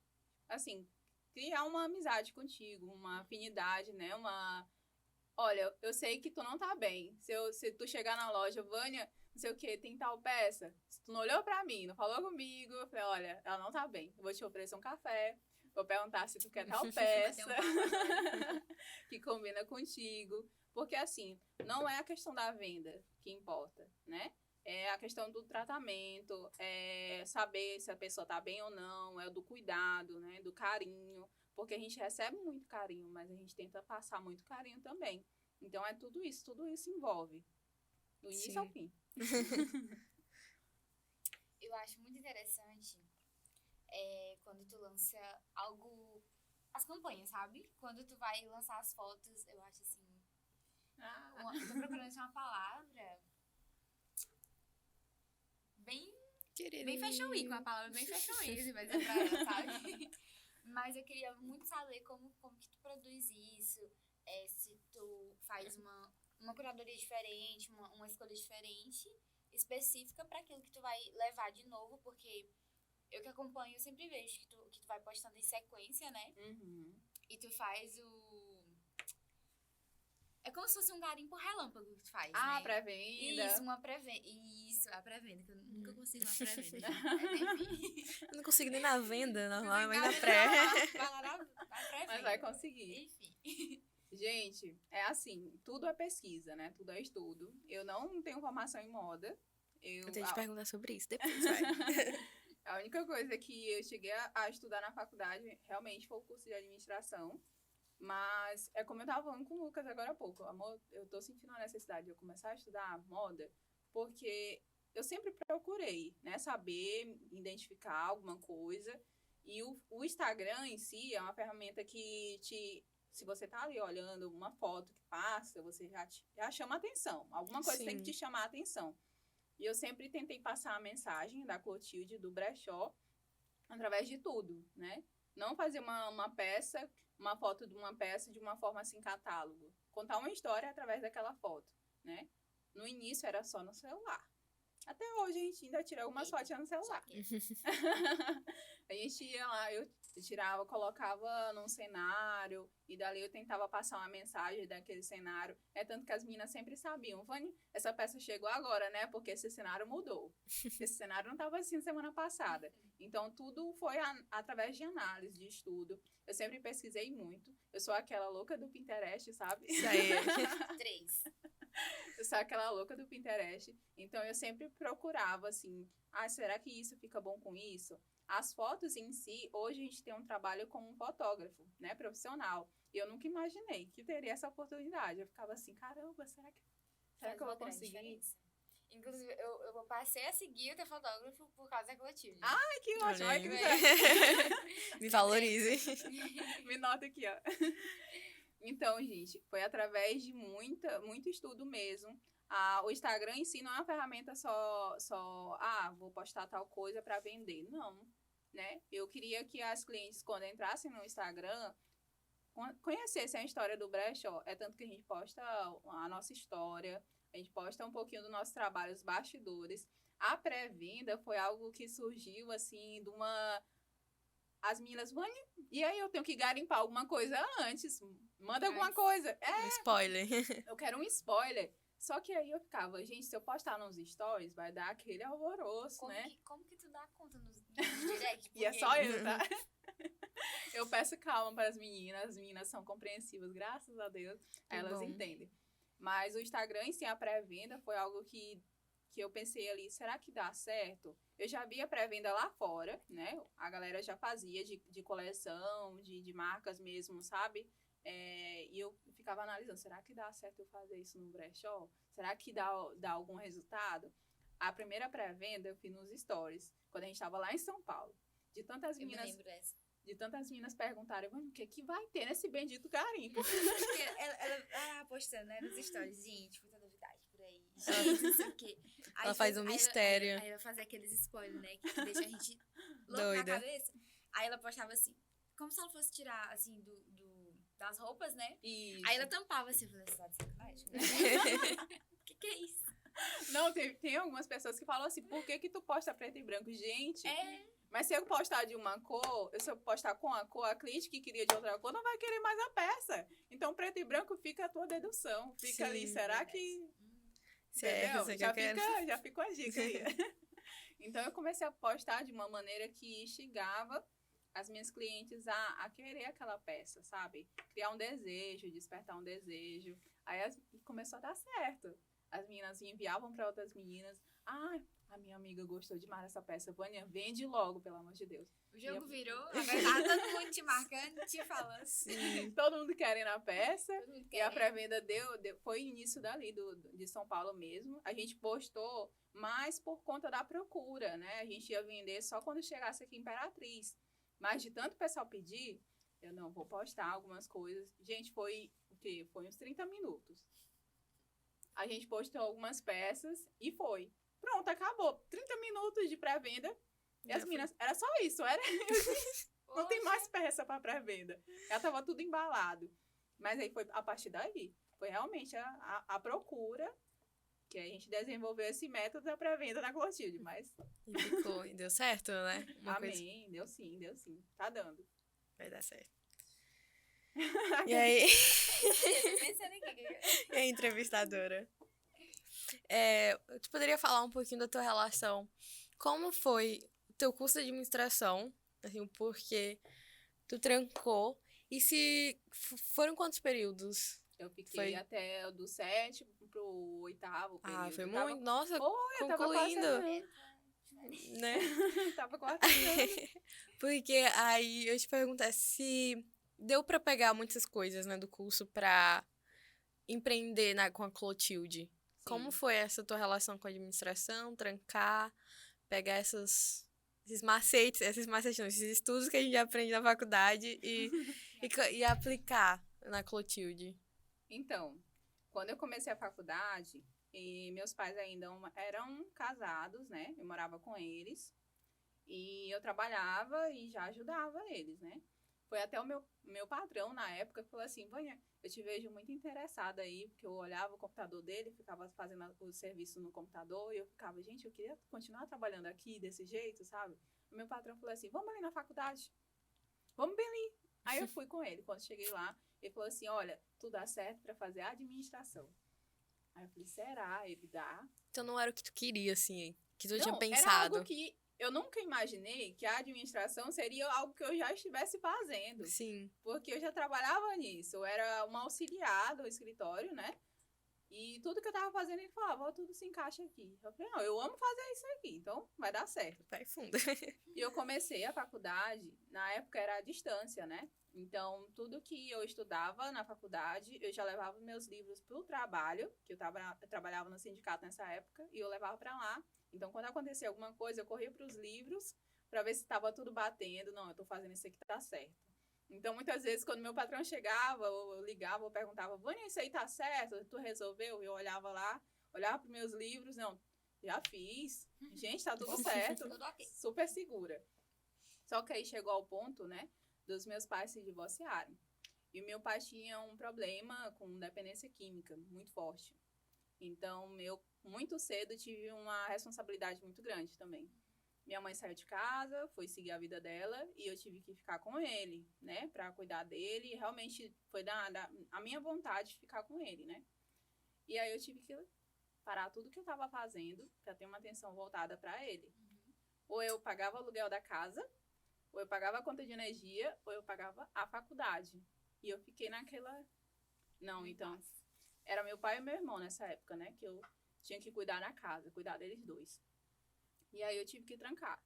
assim, criar uma amizade contigo, uma afinidade, né? Olha, eu sei que tu não tá bem. Se tu chegar na loja, Vânia, não sei o que, tem tal peça. Se tu não olhou pra mim, não falou comigo, eu falei, olha, ela não tá bem. Eu vou te oferecer um café. Vou perguntar se tu quer tal peça que combina contigo. Porque, assim, não é a questão da venda que importa, né? É a questão do tratamento, é saber se a pessoa tá bem ou não, é do cuidado, né? Do carinho. Porque a gente recebe muito carinho, mas a gente tenta passar muito carinho também. Então, é tudo isso envolve. Do início ao Sim. fim. Eu acho muito interessante quando tu lança algo, as campanhas, sabe? Quando tu vai lançar as fotos, eu acho assim, tô procurando assim, uma palavra bem fashion week, uma palavra bem fashion week, assim, vai dizer pra ela, sabe? Mas eu queria muito saber como que tu produz isso, se tu faz uma curadoria diferente, uma escolha diferente, específica para aquilo que tu vai levar de novo, porque eu que acompanho, eu sempre vejo que tu vai postando em sequência, né? Uhum. E tu faz é como se fosse um garimpo relâmpago que tu faz, né? Pré-venda. Isso, uma pré-venda. Isso, a pré-venda, que eu nunca consigo uma pré-venda. Mas enfim. Eu não consigo nem na venda normal, Não mas consigo na pré. Vai lá na pré-venda. Mas vai conseguir. Enfim. Gente, é assim, tudo é pesquisa, né? Tudo é estudo. Eu não tenho formação em moda. Eu tenho que te perguntar sobre isso depois, vai. A única coisa que eu cheguei a estudar na faculdade realmente foi o curso de administração. Mas é como eu tava falando com o Lucas agora há pouco. Amor, eu tô sentindo a necessidade de eu começar a estudar moda, porque eu sempre procurei, né, saber identificar alguma coisa. E o Instagram em si é uma ferramenta que se você tá ali olhando uma foto que passa, você já chama atenção. Alguma coisa tem que te chamar a atenção. E eu sempre tentei passar a mensagem da Clotilde, do brechó, através de tudo, né? Não fazer uma peça, uma foto de uma peça de uma forma assim, catálogo. Contar uma história através daquela foto, né? No início era só no celular. Até hoje a gente ainda tira algumas fotinhas no celular. A gente ia lá, eu tirava, colocava num cenário, e dali eu tentava passar uma mensagem daquele cenário. É tanto que as meninas sempre sabiam, Vani, essa peça chegou agora, né? Porque esse cenário mudou. Esse cenário não estava assim semana passada. Então, tudo foi através de análise, de estudo. Eu sempre pesquisei muito. Eu sou aquela louca do Pinterest, sabe? Isso aí. 3. Eu sou aquela louca do Pinterest. Então, eu sempre procurava, assim, será que isso fica bom com isso? As fotos em si, hoje a gente tem um trabalho com um fotógrafo, né, profissional. E eu nunca imaginei que teria essa oportunidade. Eu ficava assim, caramba, será que eu vou conseguir? Inclusive, eu passei a seguir o teu fotógrafo por causa da Clotilde. Ai, que ótimo. Ai, que Me valorize. Me nota aqui, ó. Então, gente, foi através de muito estudo mesmo. O Instagram em si não é uma ferramenta vou postar tal coisa para vender. Não, né? Eu queria que as clientes, quando entrassem no Instagram, conhecessem a história do brechó. É tanto que a gente posta a nossa história, a gente posta um pouquinho do nosso trabalho, os bastidores. A pré-venda foi algo que surgiu, assim, de uma... As meninas, e aí eu tenho que garimpar alguma coisa antes. Manda alguma coisa. Um spoiler. Eu quero um spoiler. Só que aí eu ficava, gente, se eu postar nos stories, vai dar aquele alvoroço, né? Como que tu dá conta nos direct? E é só eu, tá? Eu peço calma para as meninas são compreensivas, graças a Deus, elas entendem. Mas o Instagram em si, a pré-venda, foi algo que eu pensei ali, será que dá certo? Eu já vi a pré-venda lá fora, né? A galera já fazia de coleção, de marcas mesmo, sabe? E eu ficava analisando, será que dá certo eu fazer isso no brechó? Será que dá algum resultado? A primeira pré-venda eu fiz nos stories, quando a gente estava lá em São Paulo. De tantas meninas perguntarem, o que vai ter nesse bendito garimpo? ela postando, né, nos stories, gente, muita novidade por aí. Gente, não sei o quê. Ela faz um mistério. Aí ela faz aqueles spoilers, né, que deixa a gente louca na cabeça. Aí ela postava assim, como se ela fosse tirar, assim, das roupas, né? Isso. Aí ela tampava assim, eu falei, você tá de sacanagem, né? Que é isso? Não, tem algumas pessoas que falam assim, por que tu posta preto e branco? Gente, mas se eu postar de uma cor, se eu postar com a cor, a cliente que queria de outra cor não vai querer mais a peça. Então, preto e branco fica a tua dedução. Fica ali, será que... Entendeu? Já ficou a dica aí. Então, eu comecei a postar de uma maneira que instigava as minhas clientes a querer aquela peça, sabe? Criar um desejo, despertar um desejo. Aí começou a dar certo. As meninas enviavam para outras meninas. A minha amiga gostou demais dessa peça. Vânia, vende logo, pelo amor de Deus. O jogo virou, agora tá todo mundo te marcando, te falando. Sim. Todo mundo querendo a peça. Todo mundo E a querendo. pré-venda foi início dali, de São Paulo mesmo. A gente postou mais por conta da procura, né? A gente ia vender só quando chegasse aqui em Imperatriz. Mas de tanto o pessoal pedir, eu não vou postar algumas coisas. Gente, foi o quê? Foi uns 30 minutos. A gente postou algumas peças e foi. Pronto, acabou. 30 minutos de pré-venda. E as meninas, era só isso, era... Não tem mais peça para pré-venda. Já tava tudo embalado. Mas aí foi a partir daí. Foi realmente a procura que a gente desenvolveu esse método da pré-venda na Clotilde. Mas, E ficou, e deu certo, né? amém, deu sim. Tá dando. Vai dar certo. E aí, Tô pensando aqui. e a entrevistadora? Tu poderia falar um pouquinho da tua relação? Como foi o teu curso de administração? Assim, o porquê tu trancou? E se foram quantos períodos? Eu fiquei Foi- até do 7º pro 8º período. Ah, foi Eu tava- muito. Nossa, Foi, eu tava quase concluindo, terminando. né? Tava quase terminando. Porque aí eu te perguntar se deu pra pegar muitas coisas, né, do curso pra empreender com a Clotilde. Como Sim. foi essa tua relação com a administração, trancar, pegar esses macetes não, esses estudos que a gente aprende na faculdade e aplicar na Clotilde? Então, quando eu comecei a faculdade, e meus pais ainda eram casados, né? Eu morava com eles. E eu trabalhava e já ajudava eles, né? Foi até o meu patrão, na época, que falou assim, Vânia, eu te vejo muito interessada aí, porque eu olhava o computador dele, ficava fazendo o serviço no computador, e eu ficava, gente, eu queria continuar trabalhando aqui desse jeito, sabe? O meu patrão falou assim, vamos ali na faculdade. Vamos bem ali. Aí eu fui com ele. Quando cheguei lá, ele falou assim, olha, tu dá certo pra fazer administração. Aí eu falei, será? Ele dá. Então não era o que tu queria, assim, que tu tinha Não, pensado. era algo que eu nunca imaginei que a administração seria algo que eu já estivesse fazendo. Sim. Porque eu já trabalhava nisso. Eu era uma auxiliar do escritório, né? E tudo que eu tava fazendo, ele falava, ó, tudo se encaixa aqui. Eu falei, não, eu amo fazer isso aqui, então vai dar certo. Vai fundo. E eu comecei a faculdade, na época era à distância, né? Então, tudo que eu estudava na faculdade, eu já levava meus livros pro trabalho, que eu trabalhava no sindicato nessa época, e eu levava para lá. Então, quando acontecia alguma coisa, eu corria pros livros para ver se estava tudo batendo. Não, eu tô fazendo isso aqui, tá certo. Então, muitas vezes, quando meu patrão chegava, eu ligava, eu perguntava, Vânia, isso aí tá certo? Tu resolveu? Eu olhava lá, olhava pros meus livros, não, já fiz. Gente, tá tudo certo. Tudo ok. Super segura. Só que aí chegou ao ponto, né, dos meus pais se divorciarem. E o meu pai tinha um problema com dependência química muito forte. Então, eu, muito cedo, tive uma responsabilidade muito grande também. Minha mãe saiu de casa, foi seguir a vida dela, e eu tive que ficar com ele, né, pra cuidar dele. E realmente foi a minha vontade de ficar com ele, né. E aí eu tive que parar tudo que eu tava fazendo pra ter uma atenção voltada pra ele. Ou eu pagava o aluguel da casa, ou eu pagava a conta de energia, ou eu pagava a faculdade. E eu fiquei naquela... Não, então... Era meu pai e meu irmão nessa época, né? Que eu tinha que cuidar na casa, cuidar deles dois. E aí eu tive que trancar.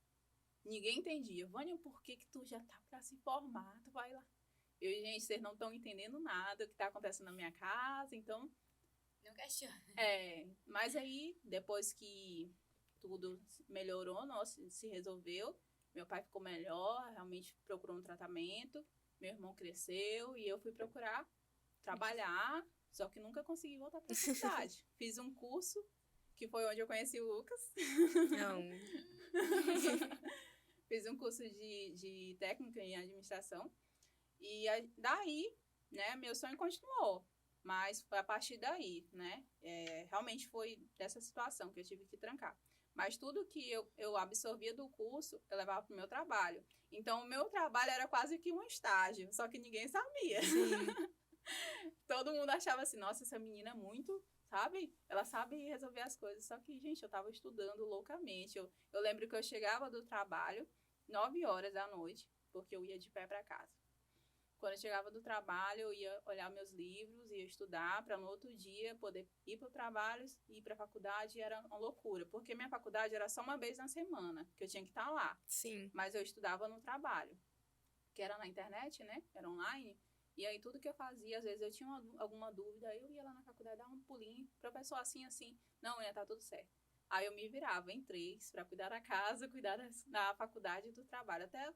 Ninguém entendia. Vânia, por que tu já tá pra se formar? Tu vai lá. Eu, gente, vocês não estão entendendo nada, o que tá acontecendo na minha casa, então... Não questiona. Mas aí, depois que tudo melhorou, se resolveu, meu pai ficou melhor, realmente procurou um tratamento, meu irmão cresceu e eu fui procurar trabalhar, só que nunca consegui voltar para a faculdade. Fiz um curso, que foi onde eu conheci o Lucas. Não. Fiz um curso de técnica em administração. E daí, né, meu sonho continuou. Mas foi a partir daí, né? Realmente foi dessa situação que eu tive que trancar. Mas tudo que eu absorvia do curso, eu levava para o meu trabalho. Então, o meu trabalho era quase que um estágio, só que ninguém sabia. Sim. Todo mundo achava assim, nossa, essa menina é muito, sabe? Ela sabe resolver as coisas. Só que, gente, eu estava estudando loucamente. Eu lembro que eu chegava do trabalho 9 horas da noite, porque eu ia de pé para casa. Quando eu chegava do trabalho, eu ia olhar meus livros, ia estudar, para no outro dia poder ir para o trabalho, ir para a faculdade, e era uma loucura. Porque minha faculdade era só uma vez na semana, que eu tinha que estar lá. Sim. Mas eu estudava no trabalho, que era na internet, né? Era online. E aí, tudo que eu fazia, às vezes eu tinha alguma dúvida, eu ia lá na faculdade, dar um pulinho, professor, assim, não, ia estar tudo certo. Aí eu me virava em 3 para cuidar da casa, cuidar da faculdade e do trabalho, até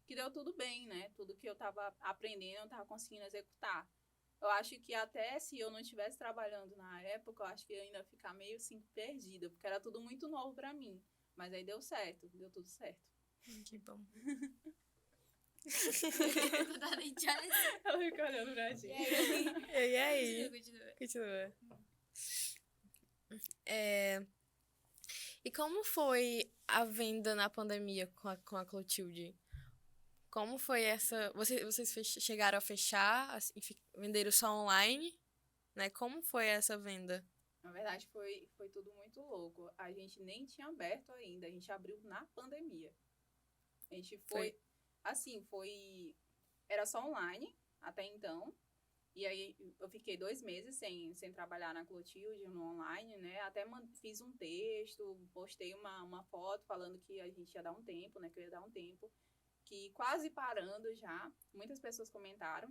que deu tudo bem, né? Tudo que eu estava aprendendo, eu estava conseguindo executar. Eu acho que até se eu não estivesse trabalhando na época, eu acho que eu ainda ia ficar meio assim, perdida, porque era tudo muito novo para mim. Mas aí deu certo, deu tudo certo. Que bom. Ela fica olhando pra gente. E aí? Continua. E como foi a venda na pandemia com a Clotilde? Como foi essa... Vocês chegaram a fechar, assim, venderam só online, né? Como foi essa venda? Na verdade, foi tudo muito louco. A gente nem tinha aberto ainda, a gente abriu na pandemia. A gente foi. Assim, era só online até então. E aí eu fiquei 2 meses sem trabalhar na Clotilde, no online, né? Até fiz um texto, postei uma foto falando que a gente ia dar um tempo, né? Que eu ia dar um tempo. Que quase parando já. Muitas pessoas comentaram.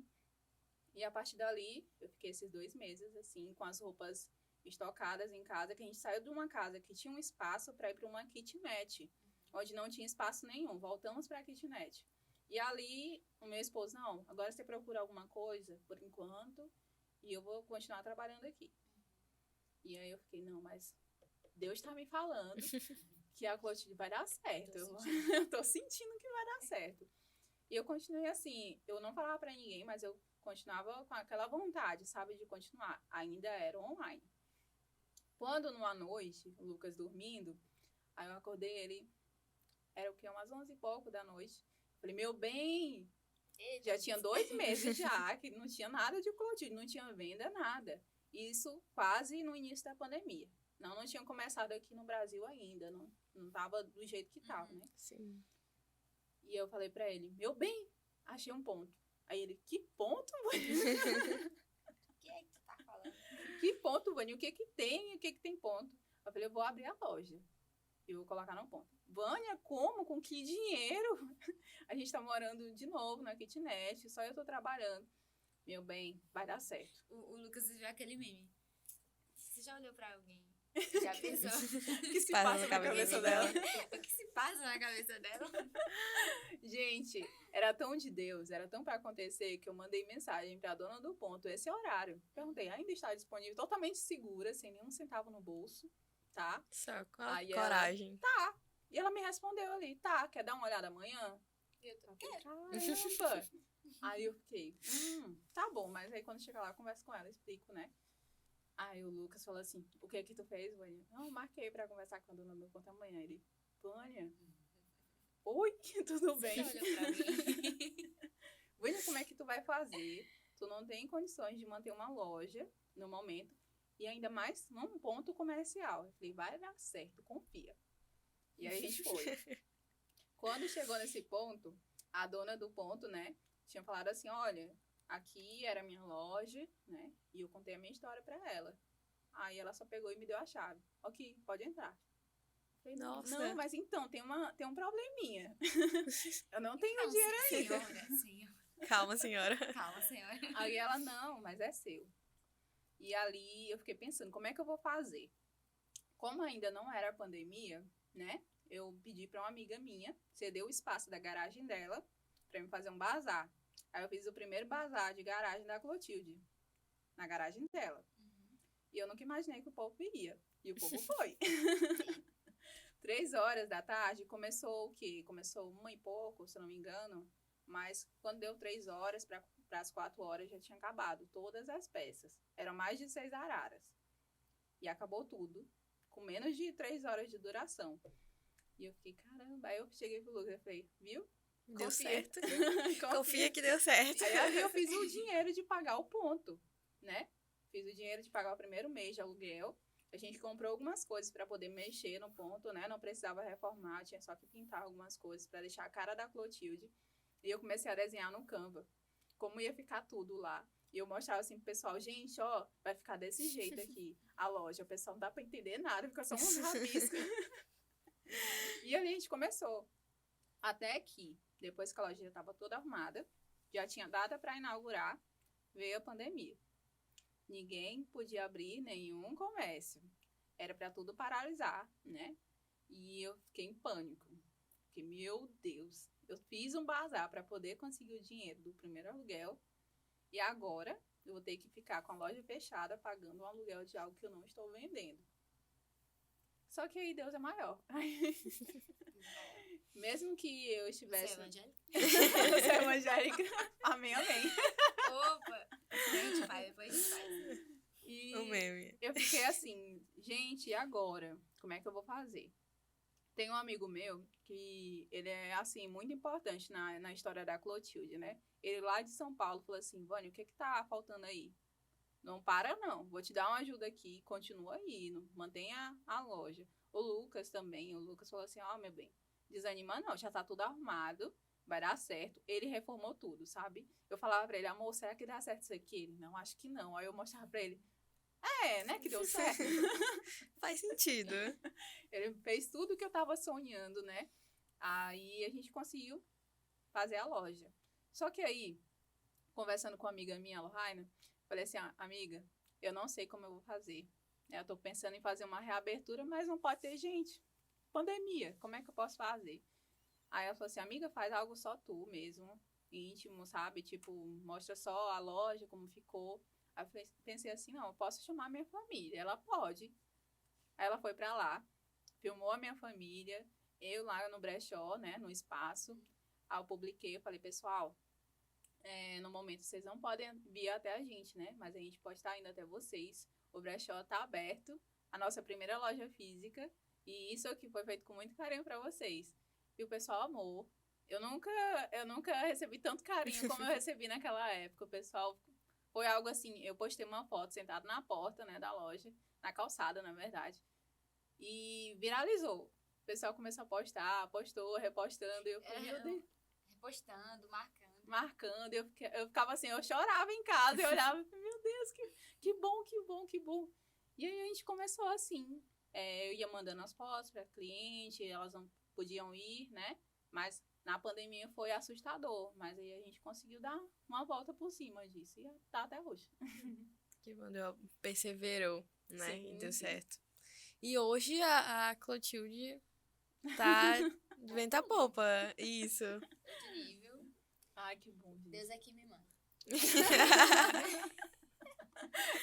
E a partir dali, eu fiquei esses 2 meses, assim, com as roupas estocadas em casa, que a gente saiu de uma casa que tinha um espaço para ir para uma kitnet, onde não tinha espaço nenhum. Voltamos para a kitnet. E ali, o meu esposo, não, agora você procura alguma coisa, por enquanto, e eu vou continuar trabalhando aqui. E aí eu fiquei, não, mas Deus está me falando que a Clotilde vai dar certo. Eu tô sentindo que vai dar certo. E eu continuei assim, eu não falava para ninguém, mas eu continuava com aquela vontade, sabe, de continuar. Ainda era online. Quando, numa noite, o Lucas dormindo, aí eu acordei ele, era o que, umas 11 e pouco da noite. Falei, meu bem, já tinha 2 meses já, que não tinha nada de Clotilde, não tinha venda, nada. Isso quase no início da pandemia. Não tinha começado aqui no Brasil ainda, não tava do jeito que tava, né? Sim. E eu falei pra ele, meu bem, achei um ponto. Aí ele, que ponto, O que é que tu tá falando? Que ponto, Vânia? O que que tem? O que que tem ponto? Eu falei, eu vou abrir a loja. E vou colocar no ponto. Vânia, como? Com que dinheiro? A gente tá morando de novo na kitnet, só eu tô trabalhando. Meu bem, vai dar certo. O Lucas viu aquele meme. Você já olhou pra alguém? Já pensou? O que se passa na cabeça dela? O que se passa na cabeça dela? Gente, era tão de Deus, era tão pra acontecer que eu mandei mensagem pra dona do ponto esse horário. Perguntei, ainda está disponível, totalmente segura, sem nenhum centavo no bolso, tá? Só com Aí coragem. Tá. E ela me respondeu ali, tá, quer dar uma olhada amanhã? Eu tô Caramba! Aí eu fiquei, tá bom, mas aí quando chegar lá, eu converso com ela, explico, né? Aí o Lucas falou assim, o que que tu fez, Vânia? Não, marquei pra conversar com a dona do ponto amanhã. Ele, Vânia? Oi, tudo bem? Você olhou pra mim? Vânia, como é que tu vai fazer? Tu não tem condições de manter uma loja no momento e ainda mais num ponto comercial. Eu falei, vai dar certo, confia. E aí a gente foi. Quando chegou nesse ponto, a dona do ponto, né, tinha falado assim, olha, aqui era a minha loja, né, e eu contei a minha história pra ela. Aí ela só pegou e me deu a chave. Ok, pode entrar. Falei, Nossa. não, mas então, tem um probleminha. Eu não tenho dinheiro ainda. Senhora. Calma, senhora. Calma, senhora. Aí ela, não, mas é seu. E ali eu fiquei pensando, como é que eu vou fazer? Como ainda não era a pandemia, né? Eu pedi pra uma amiga minha ceder o espaço da garagem dela pra me fazer um bazar. Aí eu fiz o primeiro bazar de garagem da Clotilde, na garagem dela. E eu nunca imaginei que o povo iria. E o povo foi. 3 horas da tarde, começou o quê? Começou 1 e pouco, se eu não me engano. Mas quando deu 3 horas, para as 4 horas, já tinha acabado todas as peças. Eram mais de 6 araras. E acabou tudo, com menos de 3 horas de duração. E eu fiquei, caramba. Aí eu cheguei pro Lucas e falei, viu? Deu Confia. certo. Confia que deu certo. Aí eu fiz o dinheiro de pagar o ponto, né? Fiz o dinheiro de pagar o primeiro mês de aluguel. A gente comprou algumas coisas para poder mexer no ponto, né? Não precisava reformar, tinha só que pintar algumas coisas para deixar a cara da Clotilde. E eu comecei a desenhar no Canva. como ia ficar tudo lá. E eu mostrava assim pro pessoal, gente, ó, vai ficar desse jeito aqui, a loja. O pessoal não dá pra entender nada, fica só uns rabiscos. E a gente começou. Até que, depois que a loja já estava toda arrumada, já tinha data para inaugurar, veio a pandemia. Ninguém podia abrir nenhum comércio. Era para tudo paralisar, né? E eu fiquei em pânico. Fiquei, meu Deus, eu fiz um bazar para poder conseguir o dinheiro do primeiro aluguel e agora eu vou ter que ficar com a loja fechada pagando um aluguel de algo que eu não estou vendendo. Só que aí Deus é maior. Mesmo que eu estivesse... Você é evangélica? Você é evangélica? Amém, amém. Opa! A gente faz, depois a gente faz. E O meme. eu fiquei assim, gente, e agora? Como é que eu vou fazer? Tem um amigo meu que ele é, assim, muito importante na história da Clotilde, né? Ele lá de São Paulo falou assim, Vânia, o que tá faltando aí? Não para não, vou te dar uma ajuda aqui, continua aí, mantenha a loja. O Lucas também, o Lucas falou assim, ó, meu bem, desanima não, já tá tudo arrumado, vai dar certo. Ele reformou tudo, sabe? Eu falava pra ele, amor, será que dá certo isso aqui? Ele, não, acho que não. Aí eu mostrava pra ele, né, que deu certo. Faz sentido. Ele fez tudo que eu tava sonhando, né? Aí a gente conseguiu fazer a loja. Só que aí, conversando com uma amiga minha, a Lohaina, falei assim, amiga, eu não sei como eu vou fazer. Eu tô pensando em fazer uma reabertura, mas não pode ter gente. Pandemia, como é que eu posso fazer? Aí ela falou assim, amiga, faz algo só tu mesmo, íntimo, sabe? Tipo, mostra só a loja, como ficou. Aí eu pensei assim, não, eu posso chamar minha família, ela pode. Aí ela foi pra lá, filmou a minha família, eu lá no brechó, né, no espaço. Aí eu publiquei, eu falei, pessoal, no momento vocês não podem vir até a gente, né? Mas a gente pode estar indo até vocês. O brechó tá aberto, a nossa primeira loja física. E isso aqui foi feito com muito carinho para vocês. E o pessoal amou. Eu nunca recebi tanto carinho como eu recebi naquela época. O pessoal foi algo assim, eu postei uma foto sentado na porta, né, da loja, na calçada, na verdade. E viralizou. O pessoal começou a postar, postou, repostando. E eu falei, meu Deus. Repostando, marcando, eu ficava assim, eu chorava em casa, eu olhava, meu Deus, que bom, que bom, que bom. E aí a gente começou assim, eu ia mandando as fotos para cliente, elas não podiam ir, né? Mas na pandemia foi assustador, mas aí a gente conseguiu dar uma volta por cima disso e tá até hoje. Que bom, perseverou, né? Sim, E deu sim. certo. E hoje a Clotilde tá de vento a popa, isso. outro nível. Ai, que bom, gente. Deus aqui me manda.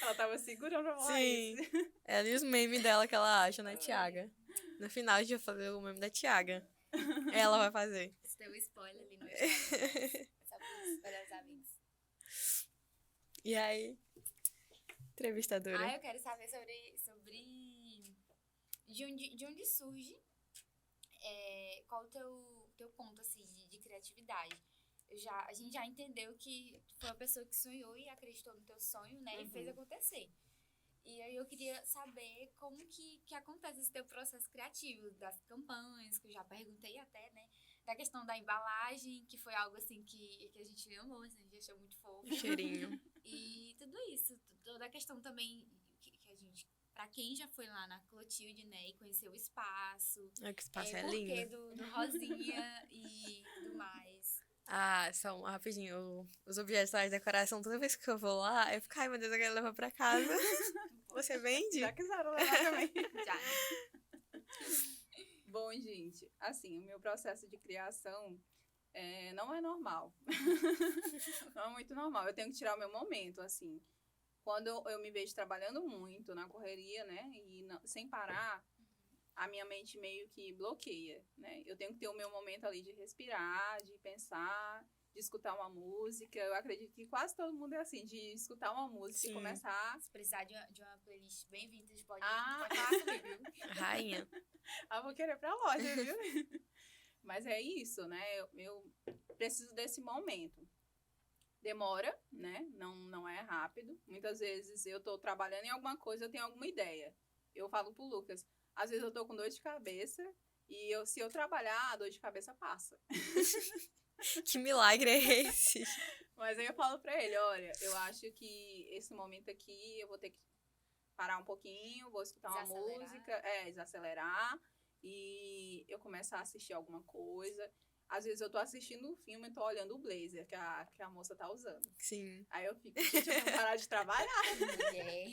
Ela tava segurando a voz. Sim. Ela e os memes dela que ela acha, né, Tiaga? No final a gente vai fazer o meme da Tiaga. Ela vai fazer. Você deu um spoiler ali no Instagram. Só para os melhores amigos. E aí, entrevistadora? Eu quero saber sobre de onde surge, qual o teu ponto, assim, de criatividade. A gente já entendeu que tu foi uma pessoa que sonhou e acreditou no teu sonho, né? Uhum. E fez acontecer. E aí eu queria saber como que acontece esse teu processo criativo, das campanhas, que eu já perguntei até, né? Da questão da embalagem, que foi algo, assim, que a gente amou, assim, a gente achou muito fofo. Cheirinho. E tudo isso, toda a questão também que a gente... Pra quem já foi lá na Clotilde, né, e conheceu o espaço. É que espaço é porquê lindo. do rosinha e tudo mais. Só rapidinho, os objetos de decoração, toda vez que eu vou lá, eu fico, ai meu Deus, eu quero levar pra casa. Você vende? Já quiseram levar também. Já, né? Bom, gente, assim, o meu processo de criação não é normal. Não é muito normal. Eu tenho que tirar o meu momento, assim. Quando eu me vejo trabalhando muito na correria, né, e sem parar, a minha mente meio que bloqueia, né? Eu tenho que ter o meu momento ali de respirar, de pensar, de escutar uma música. Eu acredito que quase todo mundo é assim, de escutar uma música Sim. e começar... Se precisar de uma playlist bem vintage, pode falar comigo, viu? Rainha. vou querer pra loja, viu? Mas é isso, né? Eu preciso desse momento. Demora, né? Não é rápido. Muitas vezes eu tô trabalhando em alguma coisa, eu tenho alguma ideia. Eu falo pro Lucas, às vezes eu tô com dor de cabeça e se eu trabalhar, a dor de cabeça passa. Que milagre é esse? Mas aí eu falo pra ele, olha, eu acho que esse momento aqui eu vou ter que parar um pouquinho, vou escutar uma música, desacelerar, e eu começo a assistir alguma coisa. Às vezes eu tô assistindo um filme e tô olhando o blazer que a moça tá usando. Sim. Aí eu fico, gente, eu tenho que parar de trabalhar. Mulher.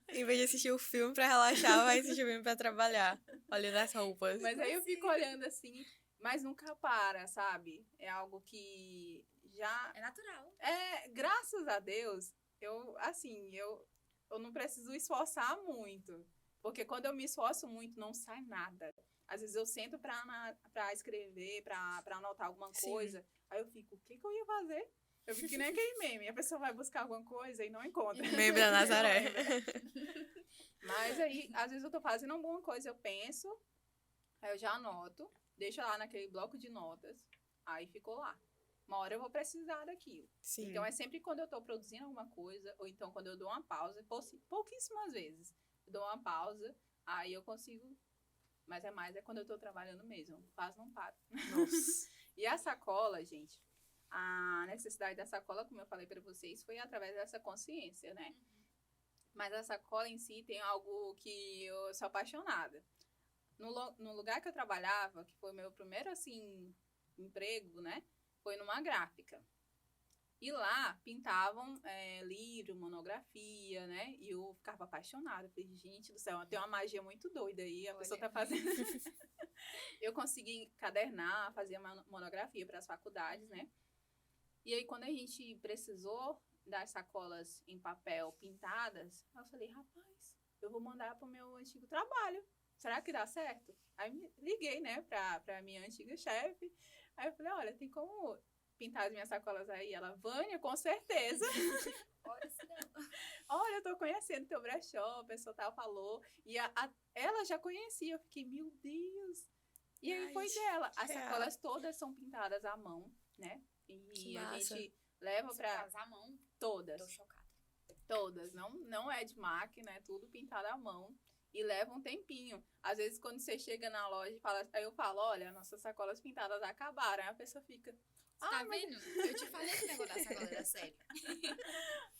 Em vez de assistir o filme pra relaxar, vai assistir o filme pra trabalhar. Olhando as roupas. Mas aí eu fico olhando assim, mas nunca para, sabe? É algo que já... É natural. Graças a Deus, eu não preciso esforçar muito. Porque quando eu me esforço muito, não sai nada. Às vezes eu sento pra escrever, pra anotar alguma coisa. Aí eu fico, o que eu ia fazer? Eu fico que nem aquele meme. A pessoa vai buscar alguma coisa e não encontra. Meme da Nazaré. Mas aí, às vezes eu tô fazendo alguma coisa, eu penso, aí eu já anoto, deixo lá naquele bloco de notas, aí ficou lá. Uma hora eu vou precisar daquilo. Sim. Então, é sempre quando eu tô produzindo alguma coisa, ou então quando eu dou uma pausa, pouquíssimas vezes. Eu dou uma pausa, aí eu consigo... Mas é quando eu tô trabalhando mesmo. Quase não paro. Nossa. E a sacola, gente, a necessidade da sacola, como eu falei pra vocês, foi através dessa consciência, né? Mas a sacola em si tem algo que eu sou apaixonada. No lugar que eu trabalhava, que foi o meu primeiro, assim, emprego, né? Foi numa gráfica. E lá pintavam livro, monografia, né? E eu ficava apaixonada. Eu falei, gente do céu, tem uma magia muito doida aí. A pessoa tá fazendo... Eu consegui encadernar, fazer uma monografia para as faculdades, né? E aí, quando a gente precisou das sacolas em papel pintadas, eu falei, rapaz, eu vou mandar pro meu antigo trabalho. Será que dá certo? Aí me liguei, né, pra minha antiga chefe. Aí eu falei, olha, tem como pintar as minhas sacolas aí? Ela, Vânia, com certeza. Olha, eu tô conhecendo teu brechó, a pessoa tal falou. E ela já conhecia, eu fiquei, meu Deus. E aí foi dela. As sacolas todas são pintadas à mão, né? E a gente leva pra... à mão? Todas. Tô chocada. Todas. Não é de máquina, é tudo pintado à mão. E leva um tempinho. Às vezes, quando você chega na loja e fala... Aí eu falo, olha, nossas sacolas pintadas acabaram. Aí a pessoa fica... Tá vendo? Eu te falei que o negócio da sacola era sério.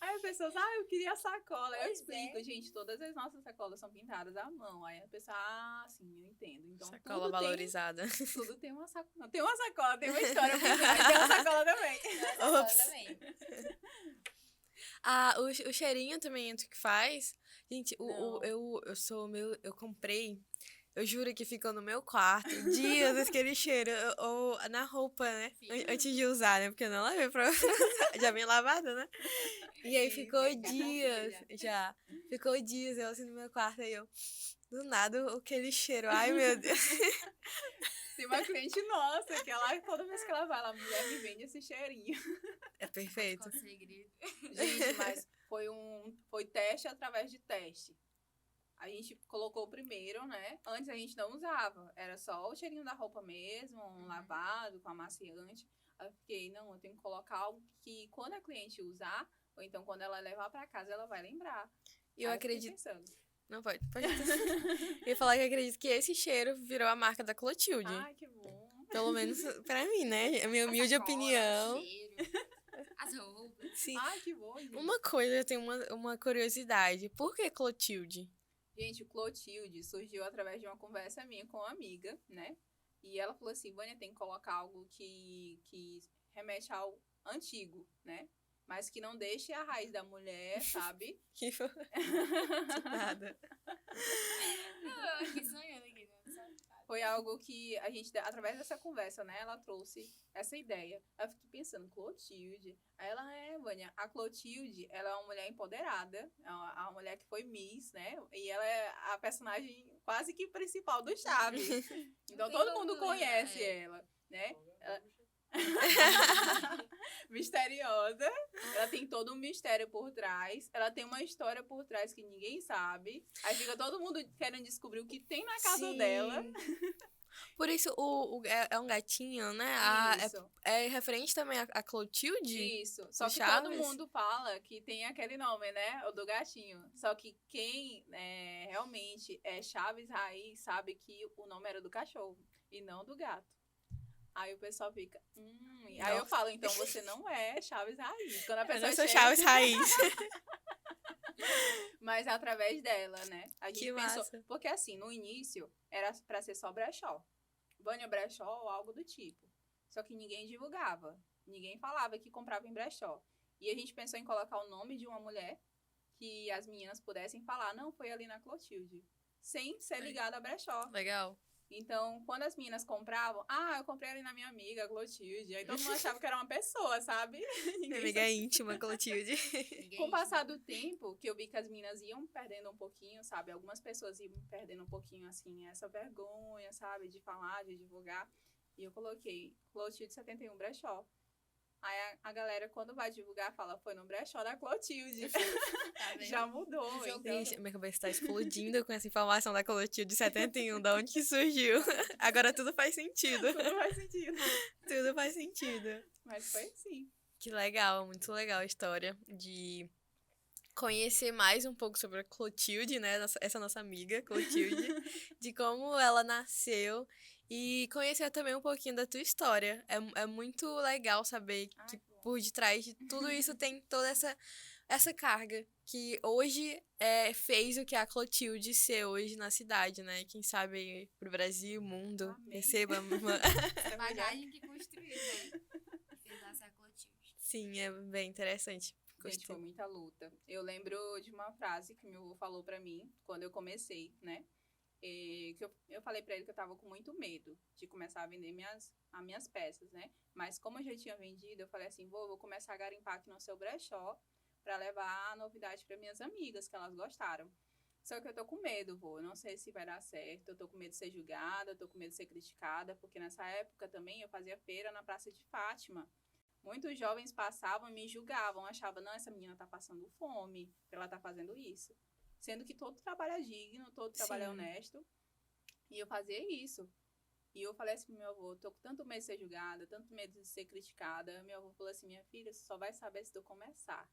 Aí as pessoas, eu queria sacola. Aí eu explico, gente, todas as nossas sacolas são pintadas à mão. Aí a pessoa, sim, eu entendo. Então, sacola valorizada. Tudo tem uma sacola. Não, tem uma sacola, tem uma história por trás. Tem uma sacola também. O cheirinho também, tu que faz. Gente, eu comprei... Eu juro que ficou no meu quarto dias aquele cheiro, ou na roupa, né? Antes de usar, né? Porque eu não lavei pra já bem lavada, né? E aí ficou dias, já. Ficou dias eu assim no meu quarto, aí eu, do nada, aquele cheiro. Ai, meu Deus. Tem uma cliente nossa, que ela, toda vez que ela vai, ela, mulher, me vende esse cheirinho. É perfeito. Com segredo. Gente, mas foi teste através de teste. A gente colocou o primeiro, né? Antes a gente não usava. Era só o cheirinho da roupa mesmo, um lavado com amaciante. Aí eu fiquei, não, eu tenho que colocar algo que quando a cliente usar, ou então quando ela levar pra casa, ela vai lembrar. E eu Aí acredito... pensando. Não, pode. Eu ia falar que eu acredito que esse cheiro virou a marca da Clotilde. Ai, que bom. Pelo menos pra mim, né? A minha humilde opinião. O cheiro, as roupas. Sim. Ai, que bom, gente. Uma coisa, eu tenho uma curiosidade. Por que Clotilde? Gente, o Clotilde surgiu através de uma conversa minha com uma amiga, né? E ela falou assim, Vânia, tem que colocar algo que remete ao antigo, né? Mas que não deixe a raiz da mulher, sabe? Que nada. Que sonhando aqui, né? Foi algo que a gente, através dessa conversa, né? Ela trouxe essa ideia. Eu fiquei pensando, Clotilde. Aí ela, Vânia, a Clotilde, ela é uma mulher empoderada. É uma mulher que foi Miss, né? E ela é a personagem quase que principal do Chaves. Então todo mundo conhece ela, né? Misteriosa. Ela tem todo um mistério por trás. Ela tem uma história por trás que ninguém sabe. Aí fica todo mundo querendo descobrir o que tem na casa dela. Por isso, é um gatinho, né? Isso. É referente também a Clotilde? Isso. Só que Chaves? todo mundo fala que tem aquele nome, né? O do gatinho. Só que quem realmente é Chaves Raiz sabe que o nome era do cachorro e não do gato. Aí o pessoal fica, Aí eu falo, então você não é Chaves Raiz. Quando a Eu pessoa não sou chega, Chaves Raiz. mas é através dela, né? A gente Que pensou, massa. porque assim, no início era pra ser só brechó. Vânia Brechó ou algo do tipo. Só que ninguém divulgava. Ninguém falava que comprava em brechó. E a gente pensou em colocar o nome de uma mulher que as meninas pudessem falar, não, foi ali na Clotilde. Sem ser ligada a brechó. Legal. Então, quando as meninas compravam, eu comprei ali na minha amiga, Clotilde. Aí todo mundo achava que era uma pessoa, sabe? Minha amiga íntima, Clotilde. Com o passar do tempo, que eu vi que as meninas iam perdendo um pouquinho, sabe? Algumas pessoas iam perdendo um pouquinho, assim, essa vergonha, sabe? De falar, de divulgar. E eu coloquei Clotilde 71 brechó. Aí a galera, quando vai divulgar, fala, foi no brechó da Clotilde. Tá vendo? Já mudou, então... Gente, minha cabeça tá explodindo com essa informação da Clotilde 71. Da onde que surgiu? Agora tudo faz sentido. Tudo faz sentido. Tudo faz sentido. Mas foi assim. Que legal, muito legal a história de conhecer mais um pouco sobre a Clotilde, né? Essa nossa amiga, Clotilde, de como ela nasceu e conhecer também um pouquinho da tua história. É muito legal saber que Que bom. por detrás de tudo isso tem toda essa carga que hoje fez o que a Clotilde ser hoje na cidade, né? Quem sabe aí pro Brasil, mundo, Amém. receba uma... A bagagem que construiu, né? Que fez nascer a Clotilde. Sim, é bem interessante. Gente, foi muita luta. Eu lembro de uma frase que meu avô falou pra mim quando eu comecei, né? Que eu falei pra ele que eu tava com muito medo de começar a vender as minhas peças, né? Mas como eu já tinha vendido, eu falei assim, vou começar a garimpar aqui no seu brechó pra levar a novidade pra minhas amigas, que elas gostaram. Só que eu tô com medo, vô. Eu não sei se vai dar certo. Eu tô com medo de ser julgada, eu tô com medo de ser criticada, porque nessa época também eu fazia feira na Praça de Fátima. Muitos jovens passavam e me julgavam, achavam, não, essa menina tá passando fome, ela tá fazendo isso. Sendo que todo trabalho é digno, todo trabalho é Sim. honesto. E eu fazia isso. E eu falei assim pro meu avô, tô com tanto medo de ser julgada, tanto medo de ser criticada. Meu avô falou assim, minha filha, você só vai saber se tu começar,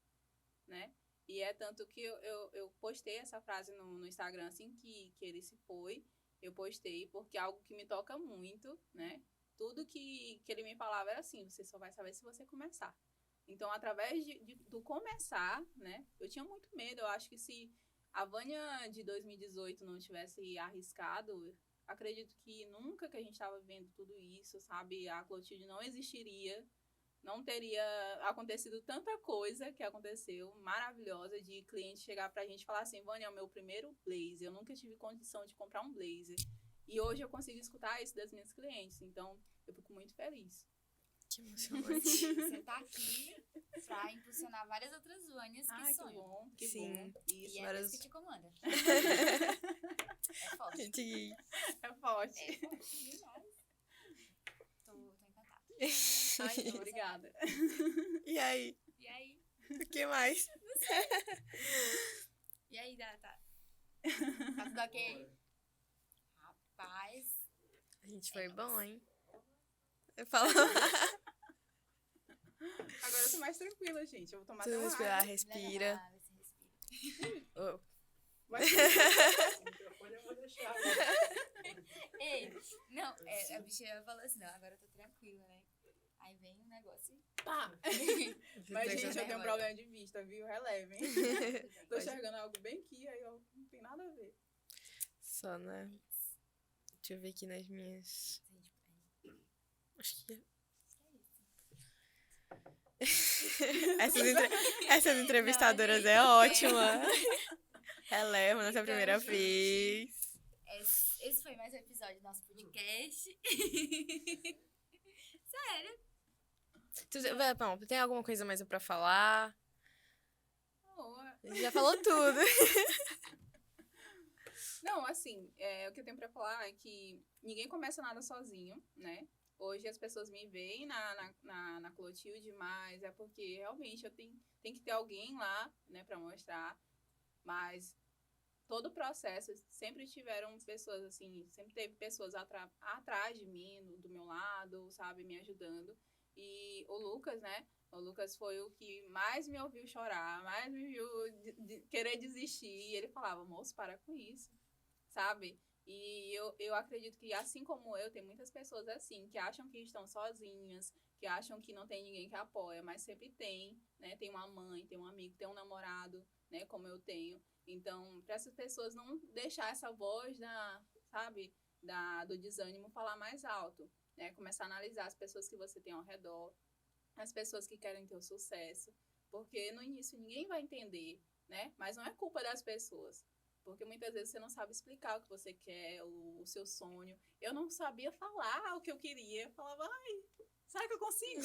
né? E é tanto que eu postei essa frase no Instagram, assim que ele se foi. Eu postei porque é algo que me toca muito, né? Tudo que ele me falava era assim, você só vai saber se você começar. Então, através do começar, né? Eu tinha muito medo. Eu acho que se a Vânia de 2018 não tivesse arriscado, acredito que nunca que a gente estava vendo tudo isso, sabe? A Clotilde não existiria. Não teria acontecido tanta coisa que aconteceu, maravilhosa, de cliente chegar pra gente e falar assim, Vânia, é o meu primeiro blazer. Eu nunca tive condição de comprar um blazer. E hoje eu consigo escutar isso das minhas clientes. Então, eu fico muito feliz. Que emocionante. Você tá aqui pra impulsionar várias outras Vânias que Que sonham. bom, que Sim. bom. Isso, E é várias- Deus que te comanda. É forte. Gente, é forte. É forte demais. Tô encantada. Ai, obrigada. e aí? E aí? O que mais? E aí, Data? Tá tudo ok? Rapaz. A gente foi bom, hein? Eu falo... Agora eu tô mais tranquila, gente. Eu vou tomar Tu até uma respira, água. respira. Leva água, você respira. Oh. Vai O microfone eu vou deixar. Ei, não, a bichinha falou assim, não, agora eu tô tranquila, né? Aí vem um negócio e pá. Mas, gente, eu tenho um problema de vista, viu? Relevem. Tô enxergando algo bem aqui, aí eu não tem nada a ver. Só, né? Deixa eu ver aqui nas minhas... Acho que... Essas entrevistadoras é ótima. Releva nossa primeira vez. Esse foi mais um episódio do nosso podcast. Sério. Bom, tem alguma coisa mais pra falar? Não, Já falou tudo. não, assim, o que eu tenho pra falar é que ninguém começa nada sozinho, né? Hoje as pessoas me veem na Clotilde, mas é porque realmente eu tenho que ter alguém lá, né, pra mostrar. Mas todo o processo, sempre tiveram pessoas, assim, sempre teve pessoas atrás de mim, do meu lado, sabe, me ajudando. E o Lucas, né, o Lucas foi o que mais me ouviu chorar, mais me viu querer desistir. E ele falava, moço, para com isso, sabe? E eu acredito que, assim como eu, tem muitas pessoas assim, que acham que estão sozinhas, que acham que não tem ninguém que apoia, mas sempre tem, né? Tem uma mãe, tem um amigo, tem um namorado, né? Como eu tenho. Então, para essas pessoas não deixar essa voz sabe, do desânimo falar mais alto, né? Começar a analisar as pessoas que você tem ao redor, as pessoas que querem ter o sucesso, porque no início ninguém vai entender, né? Mas não é culpa das pessoas. Porque muitas vezes você não sabe explicar o que você quer, o seu sonho. Eu não sabia falar o que eu queria. Eu falava, ai, será que eu consigo?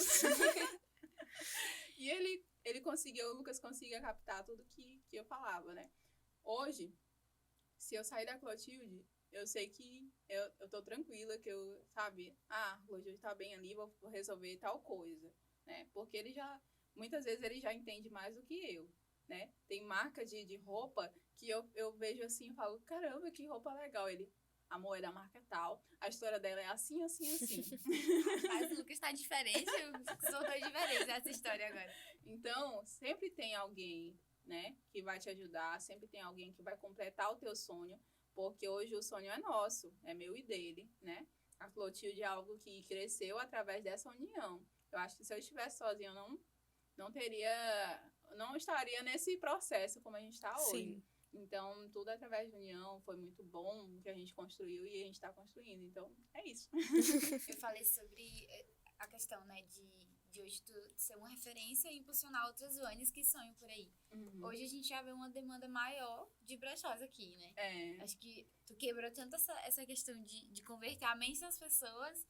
E ele conseguiu, o Lucas conseguia captar tudo que eu falava, né? Hoje, se eu sair da Clotilde, eu sei que eu tô tranquila, que eu, sabe, a Clotilde tá bem ali, vou resolver tal coisa, né? Porque muitas vezes ele já entende mais do que eu, né? Tem marca de roupa que eu vejo assim e falo, caramba, que roupa legal. Ele, amor, é da marca tal, a história dela é assim, assim, assim. Mas o Lucas tá diferente, eu sou tão diferente nessa história agora. Então, sempre tem alguém, né, que vai te ajudar, sempre tem alguém que vai completar o teu sonho, porque hoje o sonho é nosso, é meu e dele, né? A Clotilde é algo que cresceu através dessa união. Eu acho que se eu estivesse sozinha, eu não estaria nesse processo como a gente está hoje. Sim. Então, tudo através de união, foi muito bom que a gente construiu e a gente está construindo. Então, é isso. Eu falei sobre a questão, né, de hoje tu ser uma referência e impulsionar outras Vânias que sonham por aí. Uhum. Hoje a gente já vê uma demanda maior de brechós aqui, né? É. Acho que tu quebrou tanto essa questão de converter a mente das pessoas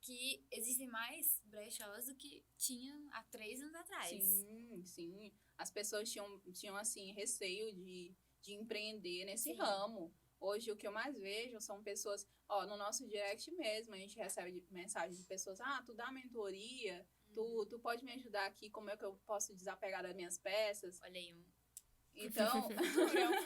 que existem mais brechós do que tinham há 3 anos atrás. Sim, sim. As pessoas tinham assim, receio de empreender nesse Sim. ramo. Hoje, o que eu mais vejo são pessoas, no nosso direct mesmo, a gente recebe mensagens de pessoas, tu dá mentoria, tu pode me ajudar aqui, como é que eu posso desapegar das minhas peças? Olha aí, Então,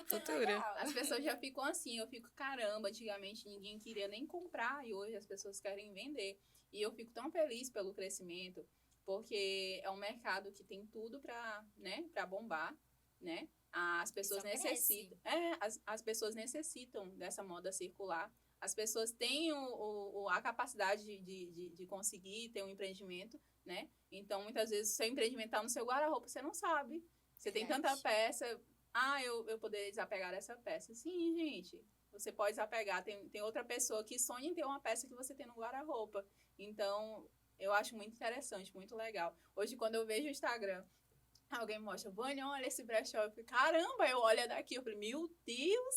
Futuro. legal. as pessoas já ficam assim, eu fico, caramba, antigamente ninguém queria nem comprar e hoje as pessoas querem vender. E eu fico tão feliz pelo crescimento, porque é um mercado que tem tudo para, né, para bombar, né? As pessoas necessitam, as pessoas necessitam dessa moda circular. As pessoas têm a capacidade de conseguir ter um empreendimento, né? Então, muitas vezes, o seu empreendimento está no seu guarda-roupa, você não sabe. Você tem tanta peça, eu poderia desapegar dessa peça. Sim, gente, você pode desapegar. Tem outra pessoa que sonha em ter uma peça que você tem no guarda-roupa. Então, eu acho muito interessante, muito legal. Hoje, quando eu vejo o Instagram, alguém mostra, Vânia, olha esse brechó. Eu fico, caramba, eu olho daqui. Eu falei, meu Deus!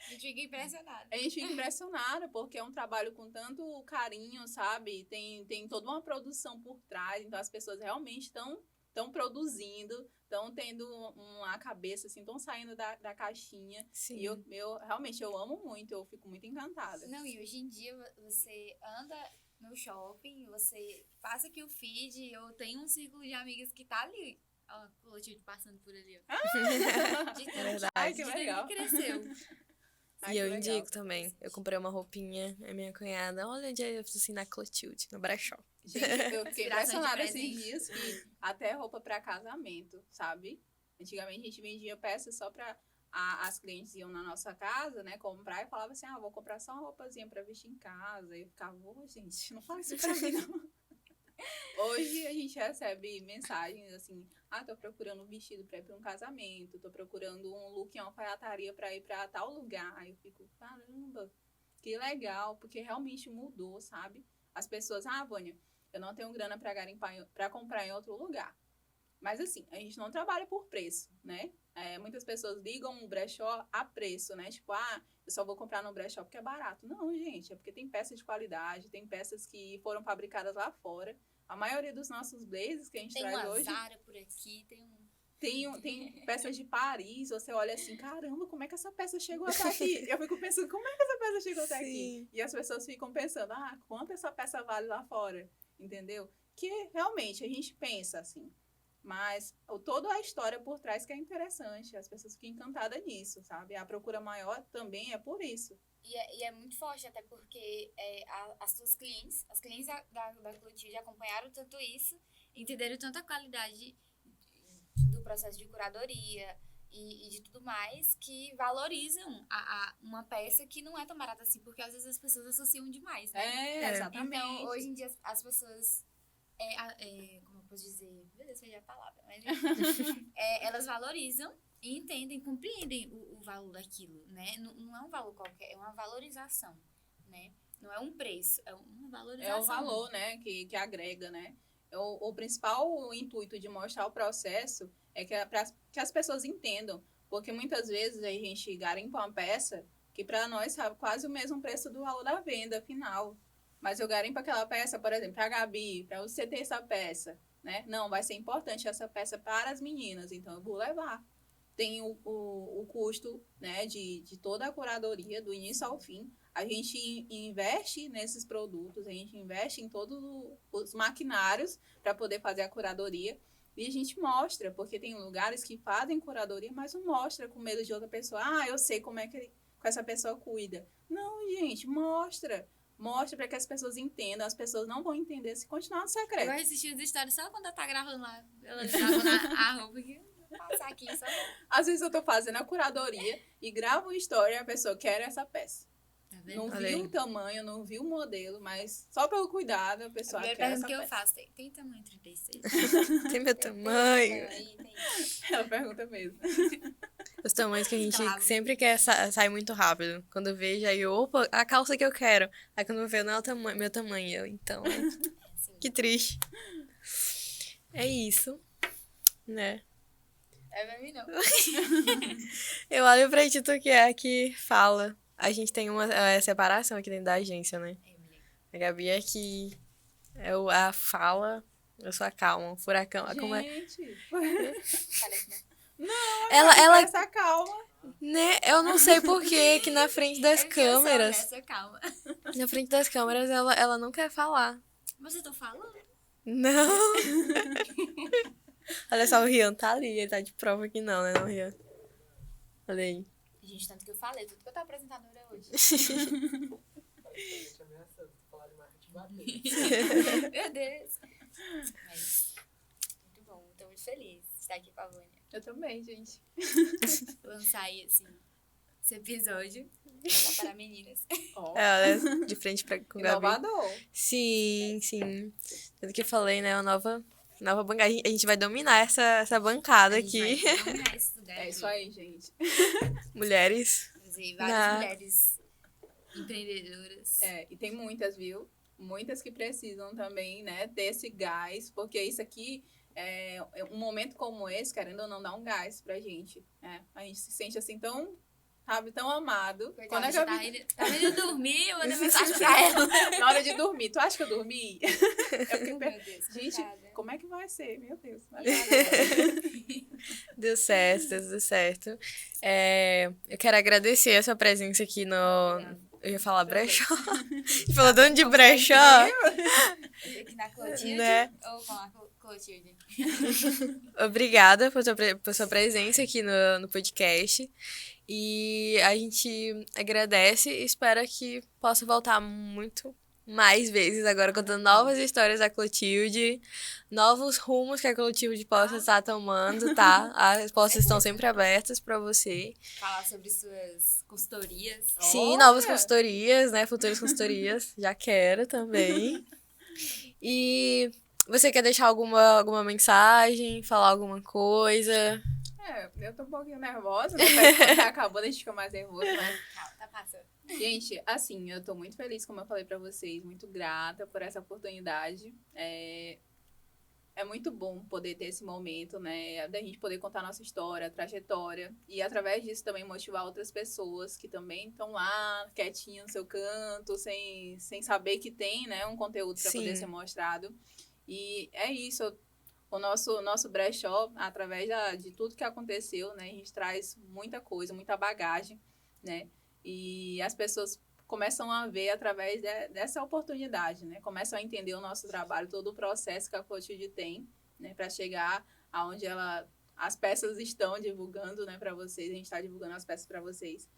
A gente fica impressionada. A gente fica impressionada, porque é um trabalho com tanto carinho, sabe? Tem toda uma produção por trás. Então, as pessoas realmente estão produzindo, estão tendo uma cabeça, assim, estão saindo da caixinha. Sim. E eu realmente, eu amo muito, eu fico muito encantada. Não, e hoje em dia você anda no shopping, você passa aqui o feed, eu tenho um círculo de amigas que tá ali. Ó, o Clotilde passando por ali, ó. De tanto Verdade. Ai, que de tanto legal. que cresceu. Ai, E eu que legal. indico também. Eu comprei uma roupinha, a minha cunhada, olha onde é, eu falei assim, na Clotilde, no brechó. Gente, eu fiquei Inspiração de impressionada esses presente. dias que até roupa para casamento, sabe? Antigamente a gente vendia peças só para as clientes iam na nossa casa, né, comprar e falava assim, vou comprar só uma roupazinha para vestir em casa. E eu ficava, gente, não fala isso pra mim, não. Hoje a gente recebe mensagens assim, tô procurando um vestido para ir para um casamento, tô procurando um look em alfaiataria para ir para tal lugar. Aí eu fico, caramba, que legal, porque realmente mudou, sabe? As pessoas, Vânia, eu não tenho grana para comprar em outro lugar. Mas assim, a gente não trabalha por preço, né? Muitas pessoas ligam o brechó a preço, né? Tipo, eu só vou comprar no brechó porque é barato. Não, gente, é porque tem peças de qualidade, tem peças que foram fabricadas lá fora. A maioria dos nossos blazers que a gente Tem traz uma hoje... Zara por aqui, Tem peças de Paris, você olha assim, caramba, como é que essa peça chegou até aqui? Eu fico pensando, como é que essa peça chegou até aqui? E as pessoas ficam pensando, quanto essa peça vale lá fora? Entendeu? Que realmente a gente pensa assim. Mas toda a história por trás que é interessante. As pessoas ficam encantadas nisso, sabe? A procura maior também é por isso. E é muito forte, até porque as tuas clientes, as clientes da Clotilde acompanharam tanto isso, entenderam tanto a qualidade do processo de curadoria e de tudo mais que valorizam uma peça que não é tão barata assim, porque às vezes as pessoas associam demais, né? Exatamente. Então, hoje em dia, as pessoas, como eu posso dizer, meu Deus, fugiu a palavra, mas enfim, elas valorizam e entendem, compreendem o valor daquilo, né? Não é um valor qualquer, é uma valorização, né? Não é um preço, é uma valorização. É o valor, né, que agrega, né? O principal intuito de mostrar o processo é para que as pessoas entendam. Porque muitas vezes a gente garimpa uma peça que para nós é quase o mesmo preço do valor da venda final. Mas eu garimpo aquela peça, por exemplo, para a Gabi, para você ter essa peça, né? Não, vai ser importante essa peça para as meninas, então eu vou levar. Tem o custo, né, de toda a curadoria, do início ao fim. A gente investe nesses produtos, a gente investe em todos os maquinários para poder fazer a curadoria. E a gente mostra, porque tem lugares que fazem curadoria, mas não mostra com medo de outra pessoa. Ah, eu sei como é que essa pessoa cuida. Não, gente, mostra. Mostra para que as pessoas entendam. As pessoas não vão entender se continuar no Eu secreto. gosto de assistir as histórias só quando ela tá gravando lá, ela lavando a roupa, que vou passar aqui só. Às vezes eu tô fazendo a curadoria e gravo uma história e a pessoa quer essa peça. Tá vendo? Não Olha viu aí. o tamanho, não viu o modelo, mas só pelo cuidado a A pessoa primeira quer essa pergunta que eu peça. faço, tem tamanho 36? Tem meu tamanho. Aí, tem. Ela pergunta mesmo. Os tamanhos que a gente Claro. sempre quer sair muito rápido. Quando eu vejo, aí, opa, a calça que eu quero. Aí quando eu vejo, não é o meu tamanho. Eu, então, Assim, que triste. É isso, né? é pra mim não. Eu olho pra ti, tu que é a que fala. A gente tem uma separação aqui dentro da agência, né? É, mulher. A Gabi é que é a fala, eu sou a calma, o furacão. Como é? Gente, Parece não. Ela, essa calma. né? Eu não sei por que na frente das É porque eu sou câmeras, dessa, calma. na frente das câmeras, ela não quer falar. Mas eu tô falando. Não. Olha só, o Rian tá ali, ele tá de prova que não, né, não, Rian? Olha aí. Gente, tanto que eu falei, tudo que eu tô apresentadora hoje. Tô te ameaçando, tu falar demais, eu te bater. Meu Deus. Mas, muito bom, tô muito feliz de estar aqui com a Vânia. Eu também, gente. Lançar aí, assim, esse episódio só para meninas. Ó, Ela de frente com o Gabi. inovador. Sim, sim. Tanto que eu falei, né, uma nova bancada. A gente vai dominar essa bancada A gente aqui. vai dominar esse lugar É aqui. isso aí, gente. Mulheres. Trazer várias Na- mulheres empreendedoras. É, e tem muitas, viu? Muitas que precisam também, né, desse gás, porque isso aqui, um momento como esse, querendo ou não, dá um gás pra gente, né? A gente se sente assim tão, sabe, tão amado. Coitada, Quando é que já eu tá indo dormir, eu mandei mensagem pra ela. Na hora de dormir, tu acha que eu dormi? Eu fiquei Meu Deus, gente, coitada. como é que vai ser? Meu Deus. E agora? Deu certo, deu certo. Eu quero agradecer a sua presença aqui no... Eu ia falar brechó. Falou dono de brechó. Aqui na Clotilde Né? ou com a Clotilde? Obrigada por sua presença aqui no podcast. E a gente agradece e espera que possa voltar muito mais vezes agora, contando novas histórias da Clotilde, novos rumos que a Clotilde possa estar tomando, tá? As portas estão sempre abertas para você. Falar sobre suas consultorias. Sim, Olha! novas consultorias, né? Futuras consultorias. Já quero também. E você quer deixar alguma mensagem, falar alguma coisa? Eu tô um pouquinho nervosa, né? Parece que tá acabando, a gente fica mais nervoso, mas... Calma, tá passando. Gente, assim, eu tô muito feliz, como eu falei pra vocês, muito grata por essa oportunidade. É muito bom poder ter esse momento, né? Da gente poder contar nossa história, trajetória. E através disso também motivar outras pessoas que também estão lá, quietinhas no seu canto, sem saber que tem, né, um conteúdo pra Sim. poder ser mostrado. E é isso. O nosso brechó, através de tudo que aconteceu, né? A gente traz muita coisa, muita bagagem, né? E as pessoas começam a ver através dessa oportunidade, né? Começam a entender o nosso trabalho, todo o processo que a Clotilde tem, né? Para chegar aonde as peças estão divulgando, né? Para vocês, a gente está divulgando as peças para vocês.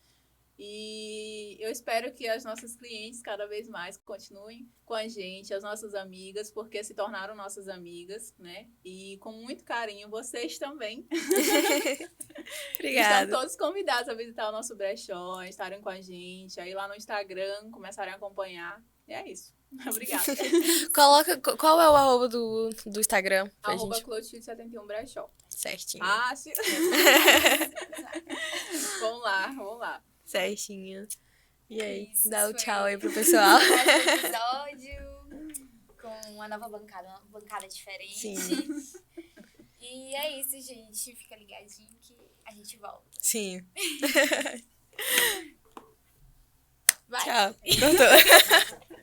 E eu espero que as nossas clientes cada vez mais continuem com a gente, as nossas amigas, porque se tornaram nossas amigas, né? E com muito carinho, vocês também. Obrigada. Estão todos convidados a visitar o nosso brechó, estarem com a gente, aí lá no Instagram, começarem a acompanhar. E é isso. Obrigada. Qual é o arroba do Instagram pra Arroba gente? Clotilde71 brechó. Certinho. Fácil. Vamos lá. Certinho. E aí, Isso, dá o foi- tchau aí pro pessoal. Mais um episódio com uma nova bancada, uma bancada diferente. Sim. E é isso, gente. Fica ligadinho que a gente volta. Sim. Vai. Tchau. Cortou.